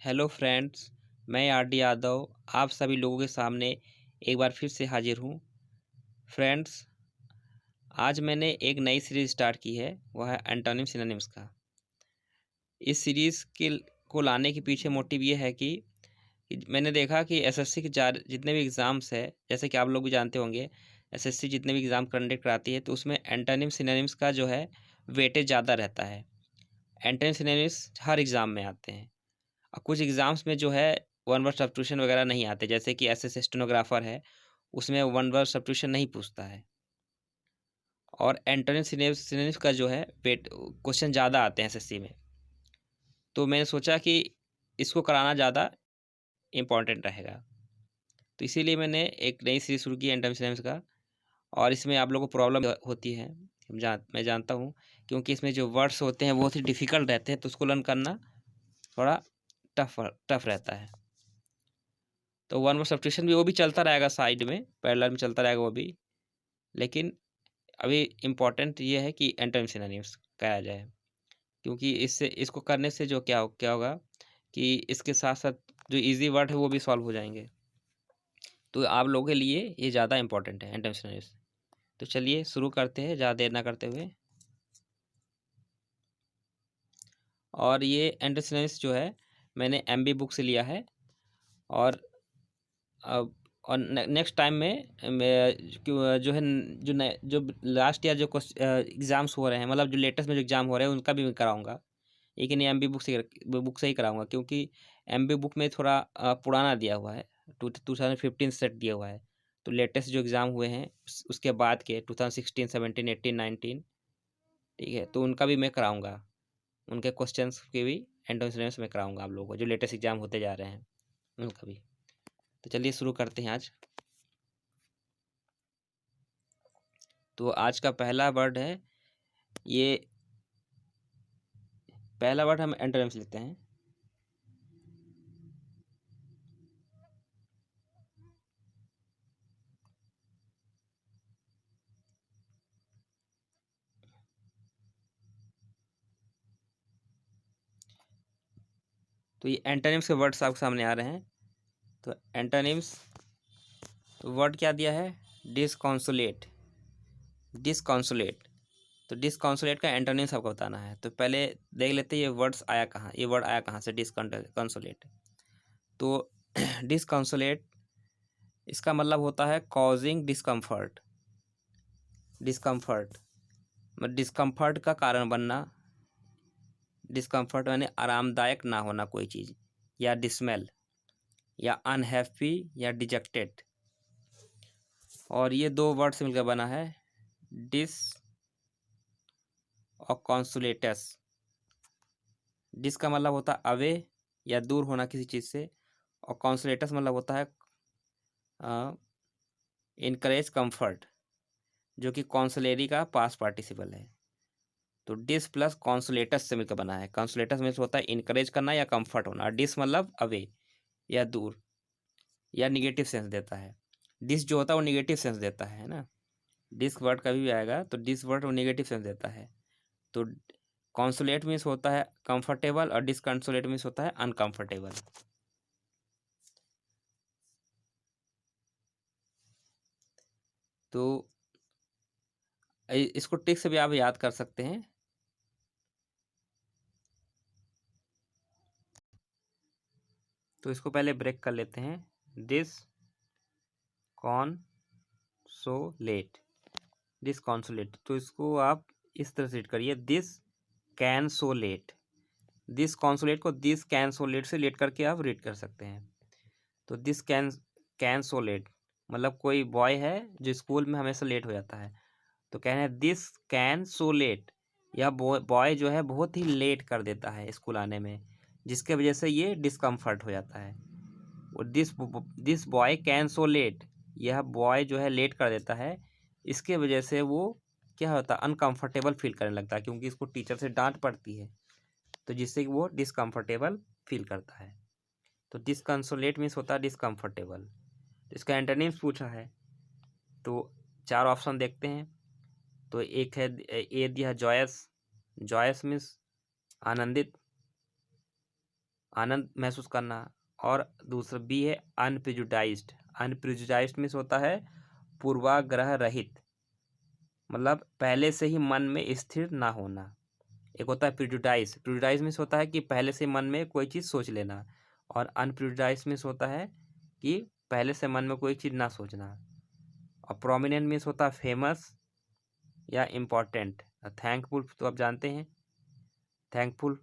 Hello friends, मैं R D Yadav आप सभी लोगों के सामने एक बार फिर से हाजिर हूँ। फ्रेंड्स, आज मैंने एक नई सीरीज़ स्टार्ट की है, वह है एंटोनिम सिनोनिम्स का। इस सीरीज़ के को लाने के पीछे मोटिव ये है कि मैंने देखा कि एसएससी के जितने भी एग्ज़ाम्स है, जैसे कि आप लोग भी जानते होंगे, एसएससी जितने भी एग्ज़ाम कंडक्ट कराती है तो उसमें एंटोनिम सिनोनिम्स का जो है वेटेज ज़्यादा रहता है। एंटोनिम सिनोनिम्स हर एग्ज़ाम में आते हैं। कुछ एग्ज़ाम्स में जो है वन वर्ड सब्स्टिट्यूशन वगैरह नहीं आते, जैसे कि एसएससी स्टेनोग्राफर है, उसमें वन वर्ड सब्स्टिट्यूशन नहीं पूछता है। और एंटोनिम सिनोनिम्स का जो है वेट क्वेश्चन ज़्यादा आते हैं एसएससी में। तो मैंने सोचा कि इसको कराना ज़्यादा इम्पोर्टेंट रहेगा। तो इसीलिए मैंने एक नई सीरीज़ शुरू की एंटोनिम सिनोनिम्स का। और इसमें आप लोगों को प्रॉब्लम होती है, मैं जानता हूँ, क्योंकि इसमें जो वर्ड्स होते हैं बहुत ही डिफ़िकल्ट रहते हैं, तो उसको लर्न करना थोड़ा टफ रहता है। तो वन वर्ड सब्स्टिट्यूशन भी वो भी चलता रहेगा, साइड में पैरेलल में चलता रहेगा वो भी। लेकिन अभी इम्पोर्टेंट ये है कि एंटोनिम सिनोनिम्स कराया जाए, क्योंकि इससे इसको करने से जो क्या होगा कि इसके साथ साथ जो इजी वर्ड है वो भी सॉल्व हो जाएंगे। तो आप लोगों के लिए ये ज़्यादा इम्पोर्टेंट है एंटोनिम सिनोनिम्स। तो चलिए शुरू करते हैं ज़्यादा देर ना करते हुए। और ये एंटोनिम सिनोनिम्स जो है मैंने एमबी बुक से लिया है। और अब और नेक्स्ट टाइम में मैं जो है जो लास्ट ईयर जो एग्ज़ाम्स हो रहे हैं, मतलब जो लेटेस्ट में जो एग्ज़ाम हो रहे हैं उनका भी मैं कराऊंगा। लेकिन ये एमबी बुक से ही कराऊंगा, क्योंकि एमबी बुक में थोड़ा पुराना दिया हुआ है, 2015 सेट दिया हुआ है। तो लेटेस्ट जो एग्ज़ाम हुए हैं उसके बाद के 2016, 17, 18, 19, ठीक है, तो उनका भी मैं कराऊंगा। उनके क्वेश्चंस के भी एंट्रेंस में कराऊंगा आप लोगों को, जो लेटेस्ट एग्ज़ाम होते जा रहे हैं उनका भी। तो चलिए शुरू करते हैं आज। तो आज का पहला वर्ड है, ये पहला वर्ड हम एंटोनिम्स लेते हैं। तो ये एंटोनिम्स के वर्ड्स आपके सामने आ रहे हैं। तो एंटोनिम्स, तो वर्ड क्या दिया है? डिसकॉन्सोलेट। डिसकॉन्सोलेट, तो डिसकॉन्सोलेट का एंटोनिम्स आपको बताना है। तो पहले देख लेते हैं ये वर्ड्स आया कहाँ, ये वर्ड आया कहाँ से डिसकॉन्सोलेट। तो डिसकॉन्सोलेट, इसका मतलब होता है कॉजिंग डिस्कम्फर्ट। डिस्कम्फर्ट मतलब डिस्कम्फर्ट का कारण बनना। डिस्कम्फर्ट यानी आरामदायक ना होना कोई चीज़, या डिसमेल, या अनहैप्पी, या डिजेक्टेड। और ये दो वर्ड से मिलकर बना है, डिस और कॉन्सुलेटस। डिस का मतलब होता है अवे या दूर होना किसी चीज़ से, और कॉन्सुलेटस मतलब होता है इनकरेज कंफर्ट, जो कि कॉन्सुलेरी का पास्ट पार्टिसिपल है। तो डिस प्लस कॉन्सुलेटस से मिलकर बना है। कॉन्सुलेटस में होता है इनकरेज करना या कंफर्ट होना। डिस मतलब अवे या दूर, या निगेटिव सेंस देता है। डिस जो होता है वो निगेटिव सेंस देता है ना। डिस वर्ड कभी भी आएगा तो डिस वर्ड वो निगेटिव सेंस देता है। तो कॉन्सुलेट मीन्स होता है कंफर्टेबल, और डिसकंसोलेट मीन्स होता है अनकंफर्टेबल। तो इसको टिक से भी आप याद कर सकते हैं। तो इसको पहले ब्रेक कर लेते हैं। डिस कॉन्सोलेट, डिसकॉन्सोलेट, तो इसको आप इस तरह से रीड करिए, this can so let. This consolidate को दिस कैन सो लेट से लेट करके आप रीड कर सकते हैं। तो दिस कैन सो लेट मतलब कोई बॉय है जो स्कूल में हमेशा लेट हो जाता है, तो कहना है दिस कैन सो लेट। यह बॉय जो है बहुत ही लेट कर देता है स्कूल आने में, जिसके वजह से ये डिस्कम्फर्ट हो जाता है। और this boy can so let, यह बॉय जो है लेट कर देता है, इसके वजह से वो क्या होता है, अनकंफर्टेबल फील करने लगता है, क्योंकि इसको टीचर से डांट पड़ती है, तो जिससे कि वो डिसकंफर्टेबल फील करता है। तो डिसकंसोलेट मीन्स होता है डिसकंफर्टेबल। इसका एंटोनिम्स पूछा है, तो चार ऑप्शन देखते हैं। तो एक है ए दिया जॉयस। जॉयस मीन्स आनंदित, आनंद महसूस करना। और दूसरा बी है अनप्रिजुडाइज्ड। अनप्रिजुडाइज्ड मीन्स होता है पूर्वाग्रह रहित, मतलब पहले से ही मन में स्थिर ना होना। एक होता है प्रिजुडाइज। प्रिजुडाइज मीन्स होता है कि पहले से मन में कोई चीज़ सोच लेना, और अनप्रिजुडाइज मीन्स होता है कि पहले से मन में कोई चीज़ ना सोचना। और प्रोमिनेंट मीन्स होता है फेमस या इम्पोर्टेंट। थैंकफुल तो आप जानते हैं, थैंकफुल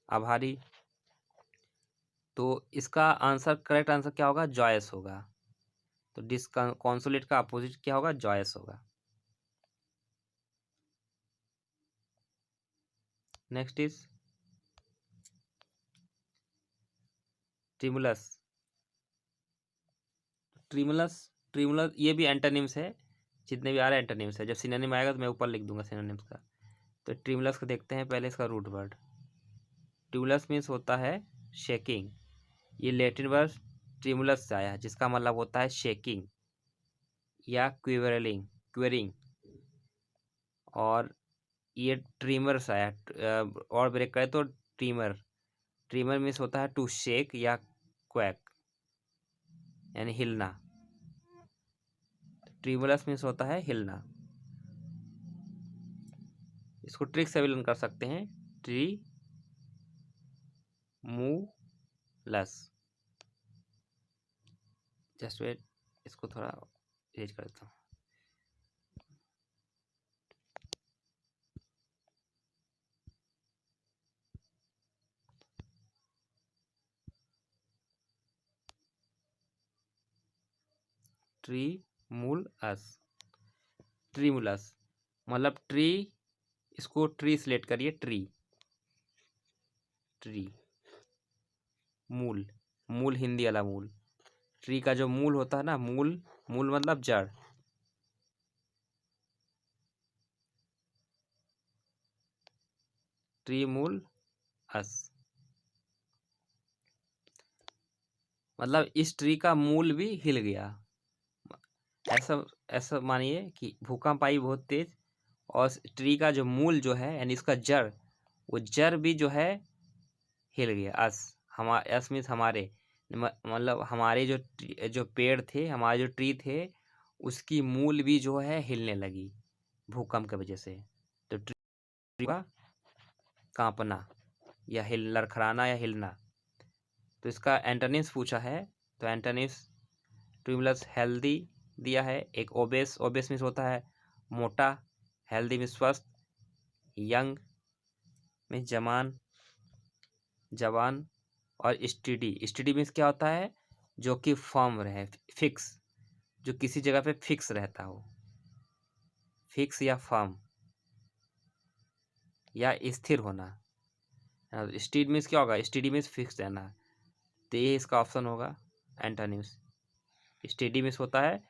आभारी। तो इसका आंसर, करेक्ट आंसर क्या होगा? जॉयस होगा। तो डिसकॉन्सोलेट का अपोजिट क्या होगा? जॉयस होगा। Next is ट्रिमुलस। ट्रिमुलस, ट्रिमुलस ये भी एंटोनिम्स है, जितने भी आ रहे हैं एंटोनिम्स है। जब सिनोनिम आएगा तो मैं ऊपर लिख दूंगा सिनोनिम्स का। तो ट्रिमुलस को देखते हैं पहले, इसका रूट वर्ड। ट्रिमुलस मीन्स होता है शेकिंग। ये लैटिन वर्ड ट्रिमुलस से आया है, जिसका मतलब होता है शेकिंग या क्विवरिंग, क्वेरिंग। और ये ट्रीमर से आया और ब्रेक करें तो ट्रीमर। ट्रीमर मीन्स होता है टू शेक या क्वैक, यानी हिलना। ट्रीमुलस मीन्स होता है हिलना। इसको ट्रिक से भी लर्न कर सकते हैं, ट्री मूलस। जस्ट वेट, इसको थोड़ा चेंज कर देता हूँ। ट्रीमुलस, ट्रीमुलस मतलब ट्री। इसको ट्री सिलेक्ट करिए, ट्री, ट्री। मूल, मूल हिंदी वाला मूल। ट्री का जो मूल होता है ना, मूल, मूल मतलब जड़। ट्री मूल अस, मतलब इस ट्री का मूल भी हिल गया। ऐसा ऐसा मानिए कि भूकंप आई बहुत तेज, और ट्री का जो मूल जो है, यानी इसका जड़, वो जड़ भी जो है हिल गया। अस, हमारे, अस मीन्स हमारे, मतलब हमारे जो पेड़ थे, हमारे जो ट्री थे, उसकी मूल भी जो है हिलने लगी भूकंप की वजह से। तो ट्री का कांपना या हिल, लड़खड़ाना या हिलना। तो इसका एंटोनिम्स पूछा है, तो एंटोनिम्स ट्रिमुलस हेल्दी दिया है। एक ओबेस, ओबेस मीन्स होता है मोटा, हेल्दी मीन्स स्वस्थ, यंग मीन्स जवान, जवान। और स्टडी, स्टडी मीन्स क्या होता है? जो कि फर्म रहे, फिक्स, जो किसी जगह पे फिक्स रहता हो, फिक्स या फर्म या स्थिर होना। स्टडी मीन्स क्या होगा? स्टडी मीन्स फिक्स रहना। तो ये इसका ऑप्शन होगा एंटोनिम्स। स्टडी मीन्स होता है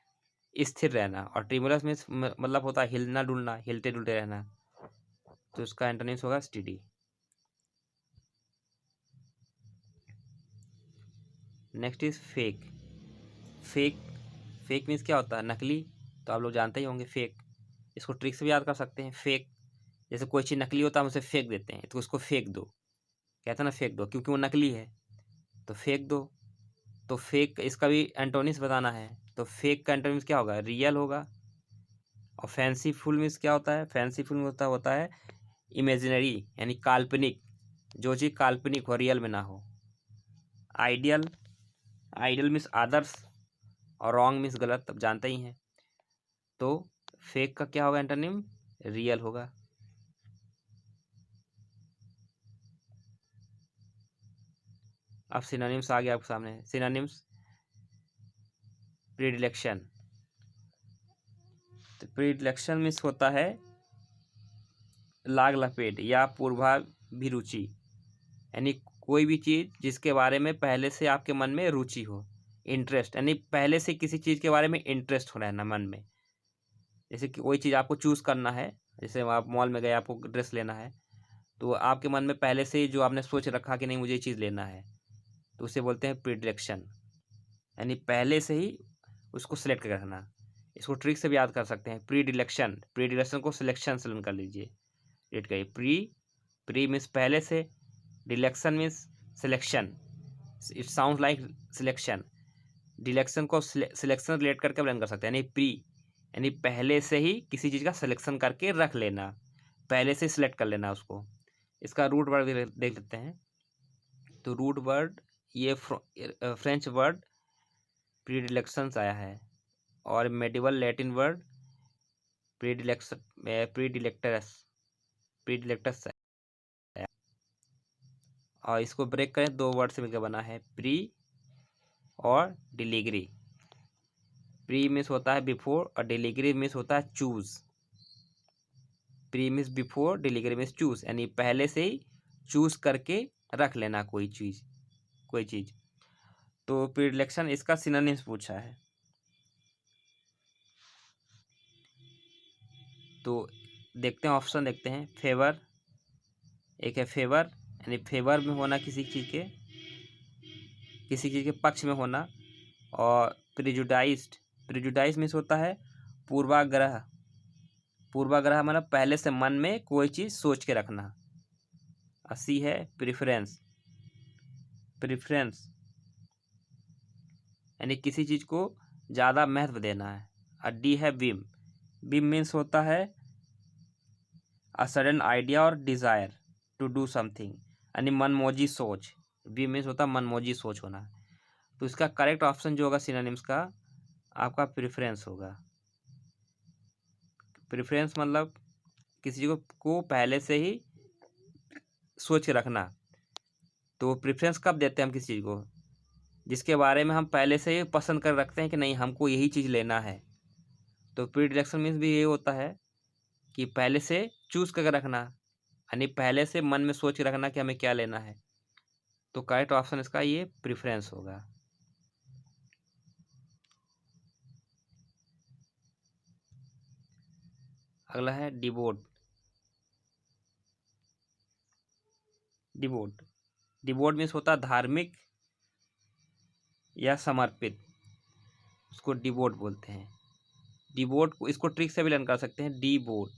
स्थिर रहना, और ट्रिमुलस मीन्स मतलब होता है हिलना डुलना, हिलते डुलते रहना। तो इसका एंटोनिम्स होगा study. Next is fake. Fake, fake means क्या होता है? नकली। तो आप लोग जानते ही होंगे फेक। इसको ट्रिक से भी याद कर सकते हैं। फेक, जैसे कोई चीज़ नकली होता है, हम उसे फेंक देते हैं, तो उसको फेंक दो, कहते हैं ना फेंक दो, क्योंकि वो नकली है, तो फेंक दो। तो फेक, इसका भी एंटोनिम्स बताना है। तो फेक का एंटोनिम्स क्या होगा? रियल होगा। और फैंसीफुल मीन्स क्या होता है? फैंसीफुल होता है इमेजिनरी, यानी काल्पनिक, जो चीज़ काल्पनिक हो, रियल में ना हो। आइडियल, आइडियल मीन्स आदर्श, और रॉन्ग मीन्स गलत, अब जानते ही हैं। तो फेक का क्या होगा एंटोनिम? रियल होगा। अब सिनोनिम्स आ गया आपके सामने। सिनोनिम्स, प्रीडिलेक्शन। तो प्रीडिलेक्शन मीन्स होता है लाग लपेट या पूर्वाभिरुचि, यानी कोई भी चीज़ जिसके बारे में पहले से आपके मन में रुचि हो, इंटरेस्ट, यानी पहले से किसी चीज़ के बारे में इंटरेस्ट हो रहना मन में। जैसे कि कोई चीज़ आपको चूज़ करना है, जैसे आप मॉल में गए, आपको ड्रेस लेना है, तो आपके मन में पहले से ही जो आपने सोच रखा कि नहीं मुझे ये चीज़ लेना है, तो उसे बोलते हैं प्रीडिलेक्शन, यानी पहले से ही उसको सिलेक्ट कर रखना। इसको ट्रिक से भी याद कर सकते हैं, प्रीडिलेक्शन। प्रीडिलेक्शन को सिलेक्शन से लर्न कर लीजिए। रेट करिए, प्री, प्री मीन्स पहले से, dilection means selection, it sound like selection. Dilection को सिलेक्शन रिलेट करके ब्लेंड कर सकते हैं, यानी प्री, यानी पहले से ही किसी चीज़ का सिलेक्शन करके रख लेना, पहले से सिलेक्ट कर लेना उसको। इसका रूट वर्ड देख लेते हैं। तो रूट वर्ड ये फ्रेंच वर्ड प्रीडिलेक्शंस आया है, और मेडिवल लैटिन वर्ड प्रीडिलेक्टस है। और इसको ब्रेक करें, दो वर्ड से मिलकर बना है, प्री और डिलीगरी। प्री मीन्स होता है बिफोर, और डिलीगरी मीन्स होता है choose. Pre means before, deligere means choose, यानी पहले से ही चूज करके रख लेना कोई चीज। तो प्रीडिलेक्शन इसका सिनोनिम्स पूछा है। तो देखते हैं, ऑप्शन देखते हैं। फेवर, एक है फेवर, यानी फेवर में होना किसी चीज़ के पक्ष में होना। और प्रिजुडाइज मीन्स होता है पूर्वाग्रह मतलब पहले से मन में कोई चीज़ सोच के रखना। सी है प्रिफरेंस, यानी किसी चीज़ को ज़्यादा महत्व देना है। और डी है विम मीन्स होता है अ सडन आइडिया और डिज़ायर टू डू समथिंग, यानी मनमौजी सोच। विम मीन्स होता है मनमौजी सोच होना। तो इसका करेक्ट ऑप्शन जो होगा सिनोनिम्स का, आपका प्रेफरेंस होगा। प्रेफरेंस मतलब किसी चीज़ को पहले से ही सोच के रखना। तो प्रेफरेंस कब देते हैं हम किसी चीज़ को, जिसके बारे में हम पहले से ही पसंद कर रखते हैं कि नहीं हमको यही चीज़ लेना है। तो प्रीडिलेक्शन मीन्स भी ये होता है कि पहले से चूज करके रखना, यानी पहले से मन में सोच के रखना कि हमें क्या लेना है। तो करेक्ट ऑप्शन इसका ये प्रेफरेंस होगा। अगला है डिवोट। डिवोट मीन्स होता है धार्मिक या समर्पित, उसको डिवोट बोलते हैं। डिवोट को इसको ट्रिक से भी लर्न कर सकते हैं, डिवोट,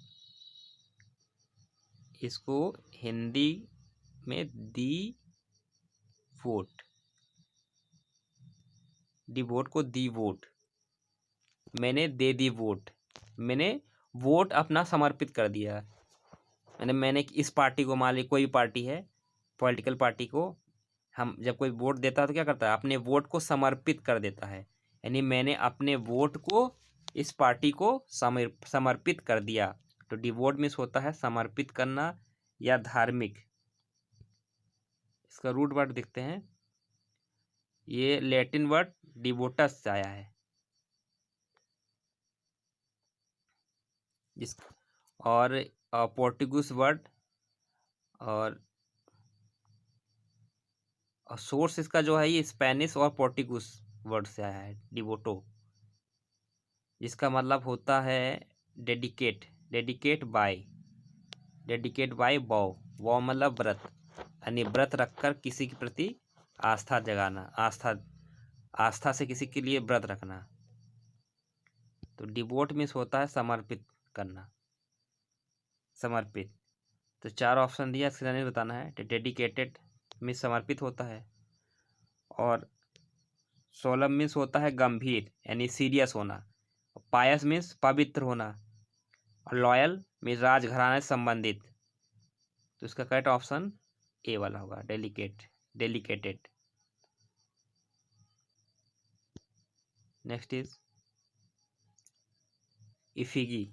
इसको हिंदी में दी वोट, डिवोट को दी वोट, मैंने दे दी वोट, मैंने वोट अपना समर्पित कर दिया। मैंने इस पार्टी को, मान ली कोई पार्टी है, पॉलिटिकल पार्टी को, हम जब कोई वोट देता है तो क्या करता है, अपने वोट को समर्पित कर देता है, यानी मैंने अपने वोट को इस पार्टी को समर्पित कर दिया। तो डिवोट मीन्स होता है समर्पित करना या धार्मिक। इसका रूट वर्ड देखते हैं, ये लैटिन वर्ड डिवोटस से आया है, जिस और पोर्टुगीज वर्ड और सोर्स इसका जो है ये स्पेनिश और पोर्टुगीज वर्ड से आया है, डिवोटो, जिसका मतलब होता है डेडिकेट बाय वॉ मतलब व्रत, यानी व्रत रखकर किसी के प्रति आस्था जगाना, आस्था से किसी के लिए व्रत रखना। तो डिवोट मीन्स होता है समर्पित करना, समर्पित। तो चार ऑप्शन दिया, इसका नहीं बताना है। डेडिकेटेड मीन्स समर्पित होता है, और सोलम मीन्स होता है गंभीर यानी सीरियस होना, पायस मीन्स पवित्र होना, और लॉयल मीन्स राजघराने से संबंधित। तो इसका करेक्ट ऑप्शन ए वाला होगा, delicated. Next is effigy.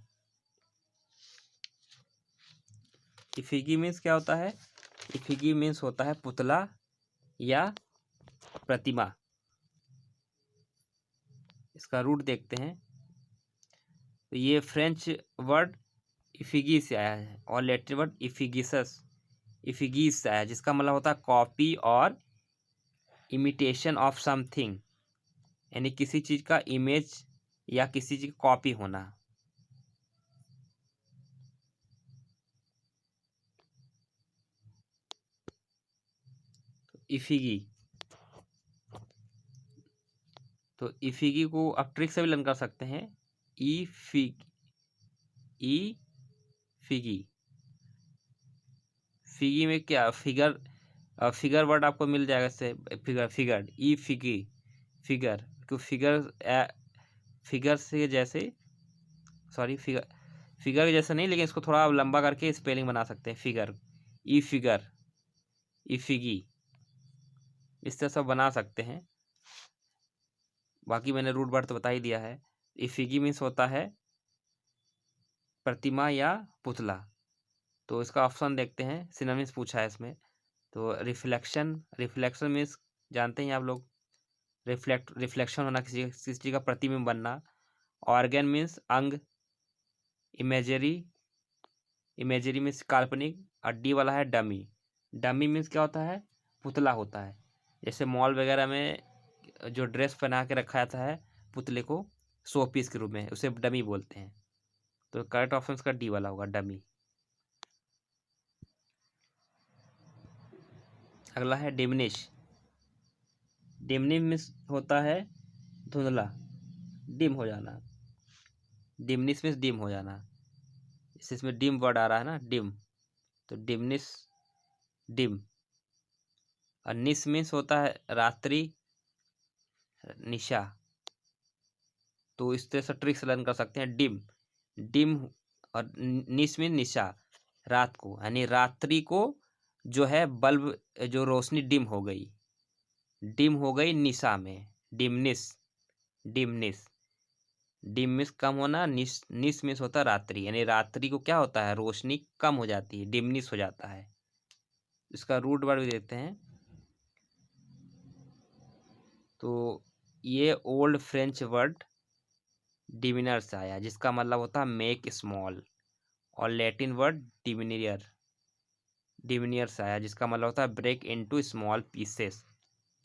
Effigy means क्या होता है, इफिगी मीन्स होता है पुतला या प्रतिमा। इसका रूट देखते हैं, तो ये फ्रेंच वर्ड इफिगी से आया है, और लैटिन वर्ड इफिगीस से आया है, जिसका मतलब होता है कॉपी और इमिटेशन ऑफ समथिंग, यानी किसी चीज़ का इमेज या किसी चीज़ की कॉपी होना। इफिगी, तो इफिगी को आप ट्रिक से भी लर्न कर सकते हैं, फिगी में क्या फिगर, फिगर वर्ड आपको मिल जाएगा इससे, फिगर फिगर ई फिगी फिगर, क्यों फिगर फिगर से जैसे, सॉरी फिगर फिगर के जैसा नहीं, लेकिन इसको थोड़ा लंबा करके स्पेलिंग बना सकते हैं, फिगर ई फिगर ई फिगी, इस तरह सब बना सकते हैं। बाकी मैंने रूट वर्ड तो बता ही दिया है। ई फिगी मीन्स होता है प्रतिमा या पुतला। तो इसका ऑप्शन देखते हैं, सिनोनिम्स पूछा है इसमें। तो रिफ्लेक्शन, रिफ्लेक्शन मीन्स जानते हैं आप लोग, रिफ्लेक्शन होना, किसी चीज़ का प्रतिबिंब बनना। ऑर्गन मीन्स अंग, इमेजरी, इमेजरी मीन्स काल्पनिक, और डी वाला है डमी। डमी मीन्स क्या होता है, पुतला होता है। जैसे मॉल वगैरह में जो ड्रेस पहना के रखा जाता है पुतले को शो पीस के रूप में, उसे डमी बोलते हैं। तो करेक्ट ऑप्शन इसका डी वाला होगा, डमी। अगला है डिमिनिश। डिमिनिश मीन्स होता है धुंधला, डिम हो जाना। डिमिनिश मीन्स डिम हो जाना, इसमें डिम वर्ड आ रहा है ना, डिम, तो डिमिनिश डिम। और निश मीन्स होता है रात्रि, निशा। तो इस तरह से ट्रिक्स लर्न कर सकते हैं, डिम डिम, और निश मीन निशा, रात को, यानी रात्रि को जो है बल्ब, जो रोशनी डिम हो गई, डिम हो गई निशा में, डिमनिस, डिमनिस। डिम मीन्स कम होना, निस मीन्स होता है रात्रि, यानी रात्रि को क्या होता है, रोशनी कम हो जाती है, डिमनिस हो जाता है। इसका रूट वर्ड भी देते हैं। तो ये ओल्ड फ्रेंच वर्ड डिमिनर से आया, जिसका मतलब होता है मेक स्मॉल, और लैटिन वर्ड डिमिनियर, डिमिनियर से आया, जिसका मतलब होता है ब्रेक इनटू स्मॉल पीसेस,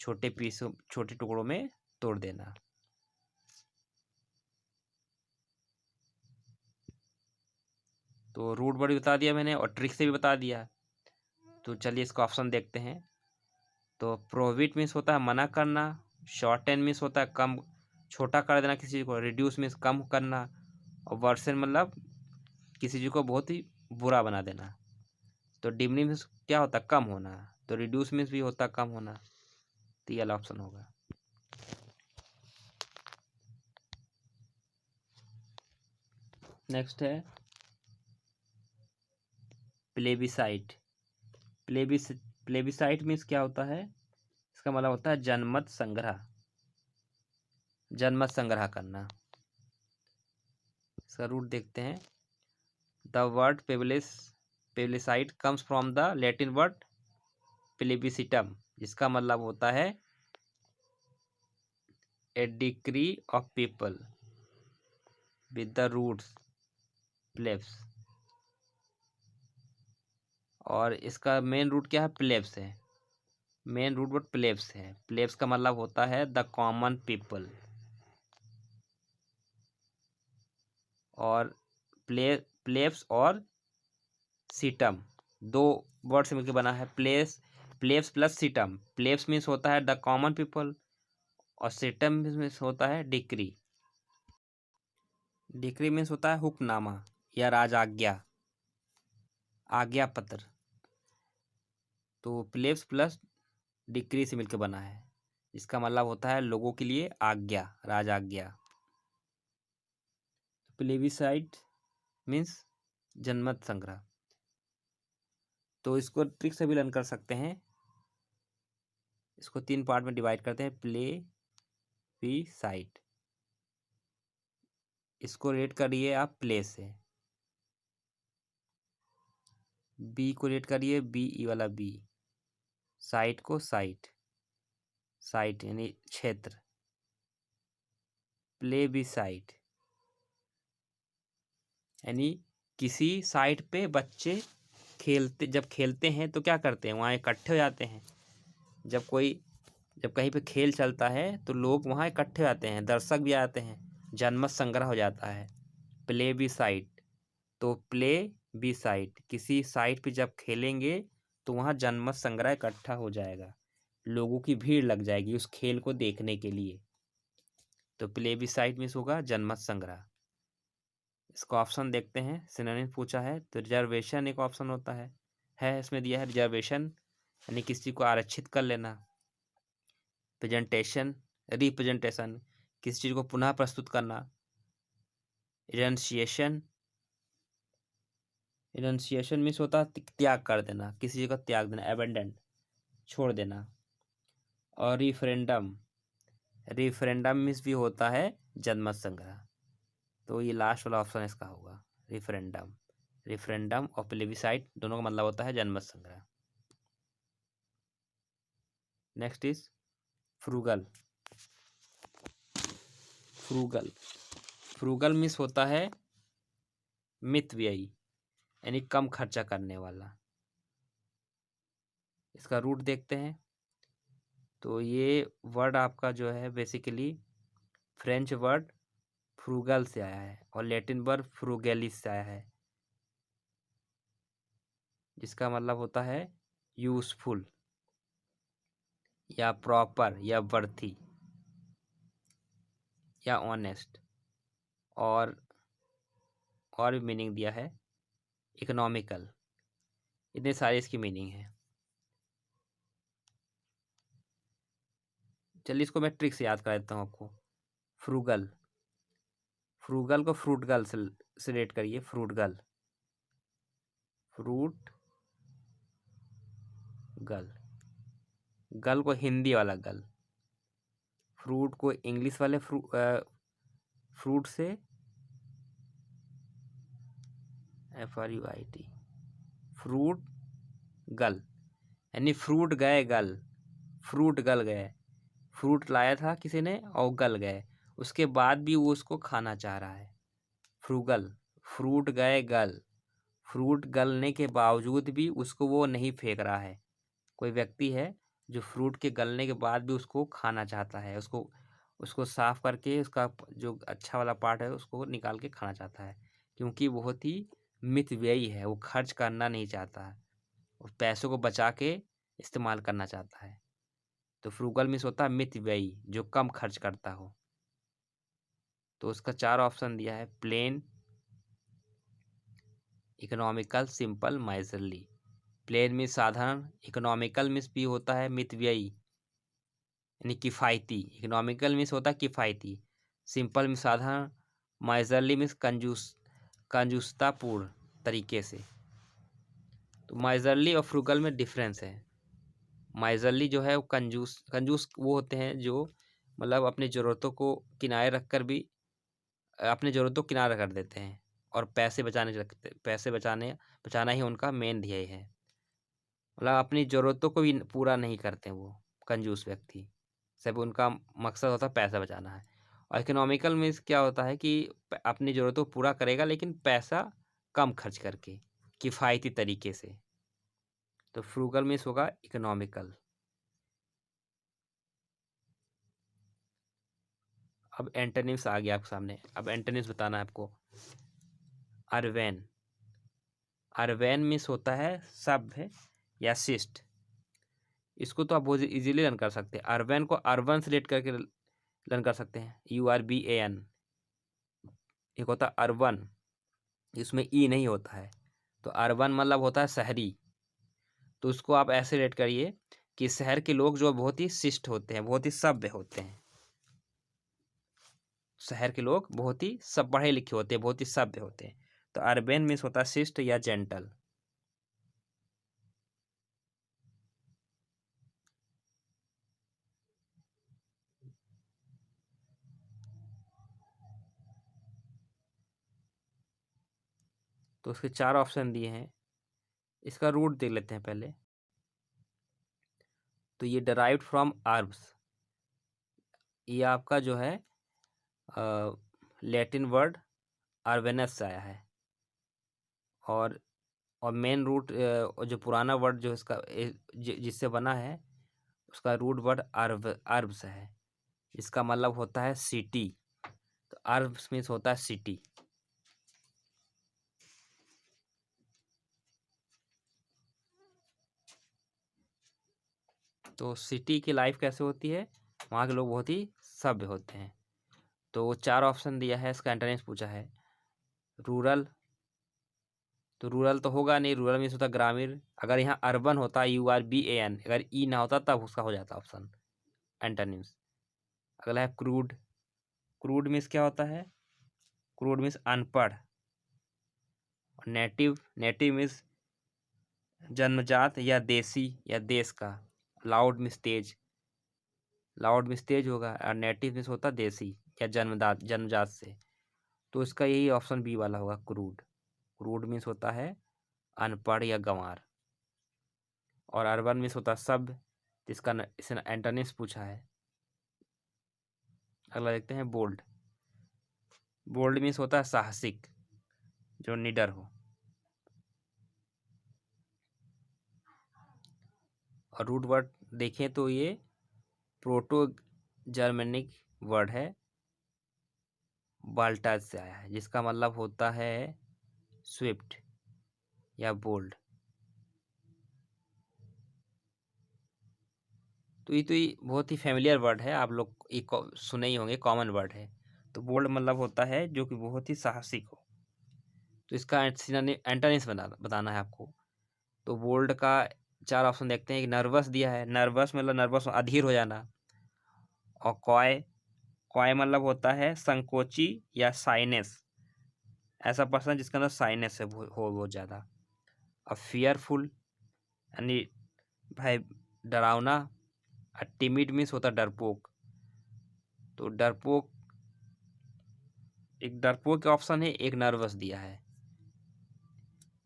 छोटे पीसों, छोटे टुकड़ों में तोड़ देना। तो रूट वर्ड भी बता दिया मैंने, और ट्रिक से भी बता दिया। तो चलिए इसका ऑप्शन देखते हैं। तो प्रोहिबिट मीन्स होता है मना करना, शॉर्टन मीन्स होता है कम, छोटा कर देना किसी चीज़ को, रिड्यूस मीन्स कम करना, और वर्सन मतलब किसी चीज़ को बहुत ही बुरा बना देना। तो डिमनी मीन्स क्या होता है, कम होना, तो रिड्यूस मीन्स भी होता है कम होना। तो ये वाला ऑप्शन होगा। नेक्स्ट है प्लेबिसाइट। प्लेबिसाइट मीन्स क्या होता है, इसका मतलब होता है जनमत संग्रह, जनमत संग्रह करना। इसका रूट देखते हैं। The word plebiscite comes from the Latin word plebiscitum, जिसका मतलब होता है a decree of people with the roots plebs. और इसका मेन रूट क्या है, प्लेब्स है, मेन रूट वर्ड प्लेब्स है। प्लेब्स का मतलब होता है द कॉमन पीपल। और प्लेब्स और सीटम दो वर्ड से मिलकर बना है, प्लेब्स प्लस सीटम। प्लेब्स मीन्स होता है द कॉमन पीपल, और सीटम मीन्स होता है डिक्री। डिक्री मीन्स होता है हुक्मनामा या राजाज्ञा, आज्ञा पत्र। तो प्लेब्स प्लस डिक्री से मिलकर बना है, इसका मतलब होता है लोगों के लिए आज्ञा, राजाज्ञा। प्लेबिसाइट मीन्स जनमत संग्रह। तो इसको ट्रिक से भी लर्न कर सकते हैं। इसको 3 पार्ट में डिवाइड करते हैं, प्ले बी साइट। इसको रेट करिए आप प्ले से, बी को रेट करिए बी, ई वाला बी, साइट को साइट, साइट यानी क्षेत्र, प्ले बी साइट यानी किसी साइट पे बच्चे खेलते, जब खेलते हैं तो क्या करते हैं, वहाँ इकट्ठे हो जाते हैं। जब कहीं पे खेल चलता है तो लोग वहाँ इकट्ठे हो जाते हैं, दर्शक भी आते हैं, जनमत संग्रह हो जाता है, प्ले बी साइट। तो प्ले बी साइट, किसी साइट पे जब खेलेंगे तो वहाँ जनमत संग्रह इकट्ठा हो जाएगा, लोगों की भीड़ लग जाएगी उस खेल को देखने के लिए। तो प्ले बी साइट मीन्स होगा जनमत संग्रह। इसका ऑप्शन देखते हैं, सिनोनिम पूछा है तो रिजर्वेशन एक ऑप्शन होता है इसमें दिया है रिजर्वेशन, यानी किसी चीज़ को आरक्षित कर लेना। प्रेजेंटेशन, रिप्रेजेंटेशन, किसी चीज़ को पुनः प्रस्तुत करना। रिनंसिएशन, रिनंसिएशन मीन्स होता है त्याग कर देना, किसी चीज़ का त्याग देना, एबेंडेंट, छोड़ देना। और रिफरेंडम, रिफरेंडम मीन्स भी होता है जनमत संग्रह। तो ये लास्ट वाला ऑप्शन इसका होगा, रिफरेंडम। रिफरेंडम और प्लेबिसाइट दोनों का मतलब होता है जनमत संग्रह। Next is frugal. Frugal, frugal means होता है मितव्ययी, यानी कम खर्चा करने वाला। इसका रूट देखते हैं। तो ये वर्ड आपका जो है बेसिकली फ्रेंच वर्ड फ्रूगल से आया है और लैटिन वर्ड फ्रूगेलिस से आया है, जिसका मतलब होता है यूजफुल या प्रॉपर या बर्थी या ऑनेस्ट। और भी मीनिंग दिया है, इकोनॉमिकल। इतने सारे इसकी मीनिंग है। चलिए इसको मैं ट्रिक से याद कर देता हूँ आपको। फ्रूगल, फ्रूगल को फ्रूटगल से रेट करिए। फ्रूटगल, फ्रूट गल, गल को हिंदी वाला गल, फ्रूट को इंग्लिश वाले फ्रूट से FRUIT, फ्रूट गल, यानी फ्रूट गए गल, फ्रूट गल गए। फ्रूट लाया था किसी ने और गल गए, उसके बाद भी वो उसको खाना चाह रहा है। फ्रूगल, फ्रूट गए गल, फ्रूट गलने के बावजूद भी उसको वो नहीं फेंक रहा है। कोई व्यक्ति है जो फ्रूट के गलने के बाद भी उसको खाना चाहता है, उसको उसको साफ करके उसका जो अच्छा वाला पार्ट है उसको निकाल के खाना चाहता है, क्योंकि बहुत ही मितव्ययी है, वो खर्च करना नहीं चाहता है, उस पैसों को बचा के इस्तेमाल करना चाहता है। तो फ्रूगल मीन्स होता है मितव्ययी, जो कम खर्च करता हो। तो उसका 4 ऑप्शन दिया है, plain, economical, simple, miserly. Plain means साधारण, इकोनॉमिकल मीन्स भी होता है मितव्ययी यानी किफ़ायती, इकोनॉमिकल मीन्स होता है किफ़ायती, सिंपल मीन्स साधारण, माइजरली मीन्स कंजूसतापूर्ण तरीके से। तो माइजरली और फ्रूगल में डिफरेंस है। माइजरली जो है वो कंजूस, कंजूस वो होते हैं जो मतलब अपनी ज़रूरतों को किनारे रख कर भी अपनी ज़रूरतों को किनारे कर देते हैं और पैसे बचाने रखते, पैसे बचाना ही उनका मेन ध्येय है। मतलब अपनी ज़रूरतों को भी पूरा नहीं करते वो कंजूस व्यक्ति, सब उनका मकसद होता है पैसा बचाना है। और इकोनॉमिकल मीन्स क्या होता है कि अपनी ज़रूरतों को पूरा करेगा लेकिन पैसा कम खर्च करके, किफ़ायती तरीके से। तो फ्रूगल मीन्स होगा इकोनॉमिकल। अब एंटोनिम्स आ गया आपके सामने। अब एंटोनिम्स बताना है आपको। अर्वेन, अर्वेन मीन्स होता है सभ्य या शिष्ट। इसको तो आप बहुत इजीली लर्न कर सकते हैं। अर्वेन को अर्बन से रिलेट करके लर्न कर सकते हैं। URBAN, एक होता है अर्बन, इसमें ई नहीं होता है, तो अर्बन मतलब होता है शहरी। तो उसको आप ऐसे रेट करिए कि शहर के लोग जो बहुत ही शिष्ट होते हैं, बहुत ही सभ्य होते हैं। शहर के लोग बहुत ही सब पढ़े लिखे होते हैं, बहुत ही सभ्य होते हैं। तो अर्बन मीन्स होता है शिष्ट या जेंटल। तो उसके 4 ऑप्शन दिए हैं। इसका रूट देख लेते हैं पहले। तो ये डराइव्ड फ्रॉम अरब्स, ये आपका जो है लैटिन वर्ड अर्वेनस से आया है। और मेन रूट जो पुराना वर्ड जो इसका जिससे बना है उसका रूट वर्ड अरब्स है। इसका मतलब होता है सिटी। तो अरब्स मीन्स होता है सिटी। तो सिटी की लाइफ कैसे होती है, वहाँ के लोग बहुत ही सभ्य होते हैं। तो 4 ऑप्शन दिया है, इसका एंटोनिम्स पूछा है। रूरल, तो रूरल तो होगा नहीं, रूरल मीन्स होता ग्रामीण। अगर यहाँ अर्बन होता URBAN, अगर ई ना होता तब उसका हो जाता ऑप्शन एंटोनिम्स। अगला है क्रूड। क्रूड मीन्स क्या होता है? क्रूड मीन्स अनपढ़। और नेटिव, नेटिव मीन्स जन्मजात या देसी या देश का। लाउड मीन्स तेज, लाउड मीन्स तेज होगा। और नेटिव मीन्स होता देसी या जन्मजात, जन्मजात से। तो इसका यही ऑप्शन बी वाला होगा, क्रूड। क्रूड मीन्स होता है अनपढ़ या गंवार। और अर्बन मीन्स होता सभ्य, जिसका इसने एंटोनिम्स पूछा है। अगला देखते हैं बोल्ड। बोल्ड मीन्स होता है साहसिक, जो निडर हो। और रूट वर्ड देखें तो ये प्रोटो जर्मनिक वर्ड है, बाल्टाज से आया है, जिसका मतलब होता है स्विफ्ट या बोल्ड। तो ये बहुत ही फेमिलियर वर्ड है, आप लोग सुने ही होंगे, कॉमन वर्ड है। तो बोल्ड मतलब होता है जो कि बहुत ही साहसिक हो। तो इसका एंटोनिम्स बताना है आपको। तो बोल्ड का 4 ऑप्शन देखते हैं। एक नर्वस दिया है, नर्वस मतलब नर्वस अधीर हो जाना। और कॉय, कॉय मतलब होता है संकोची या साइनेस, ऐसा पर्सन जिसके अंदर साइनेस है हो बहुत ज़्यादा। और फियरफुल यानी भाई डरावना। और टिमिड मीन्स होता डरपोक। तो डरपोक, एक डरपोक का ऑप्शन है, एक नर्वस दिया है।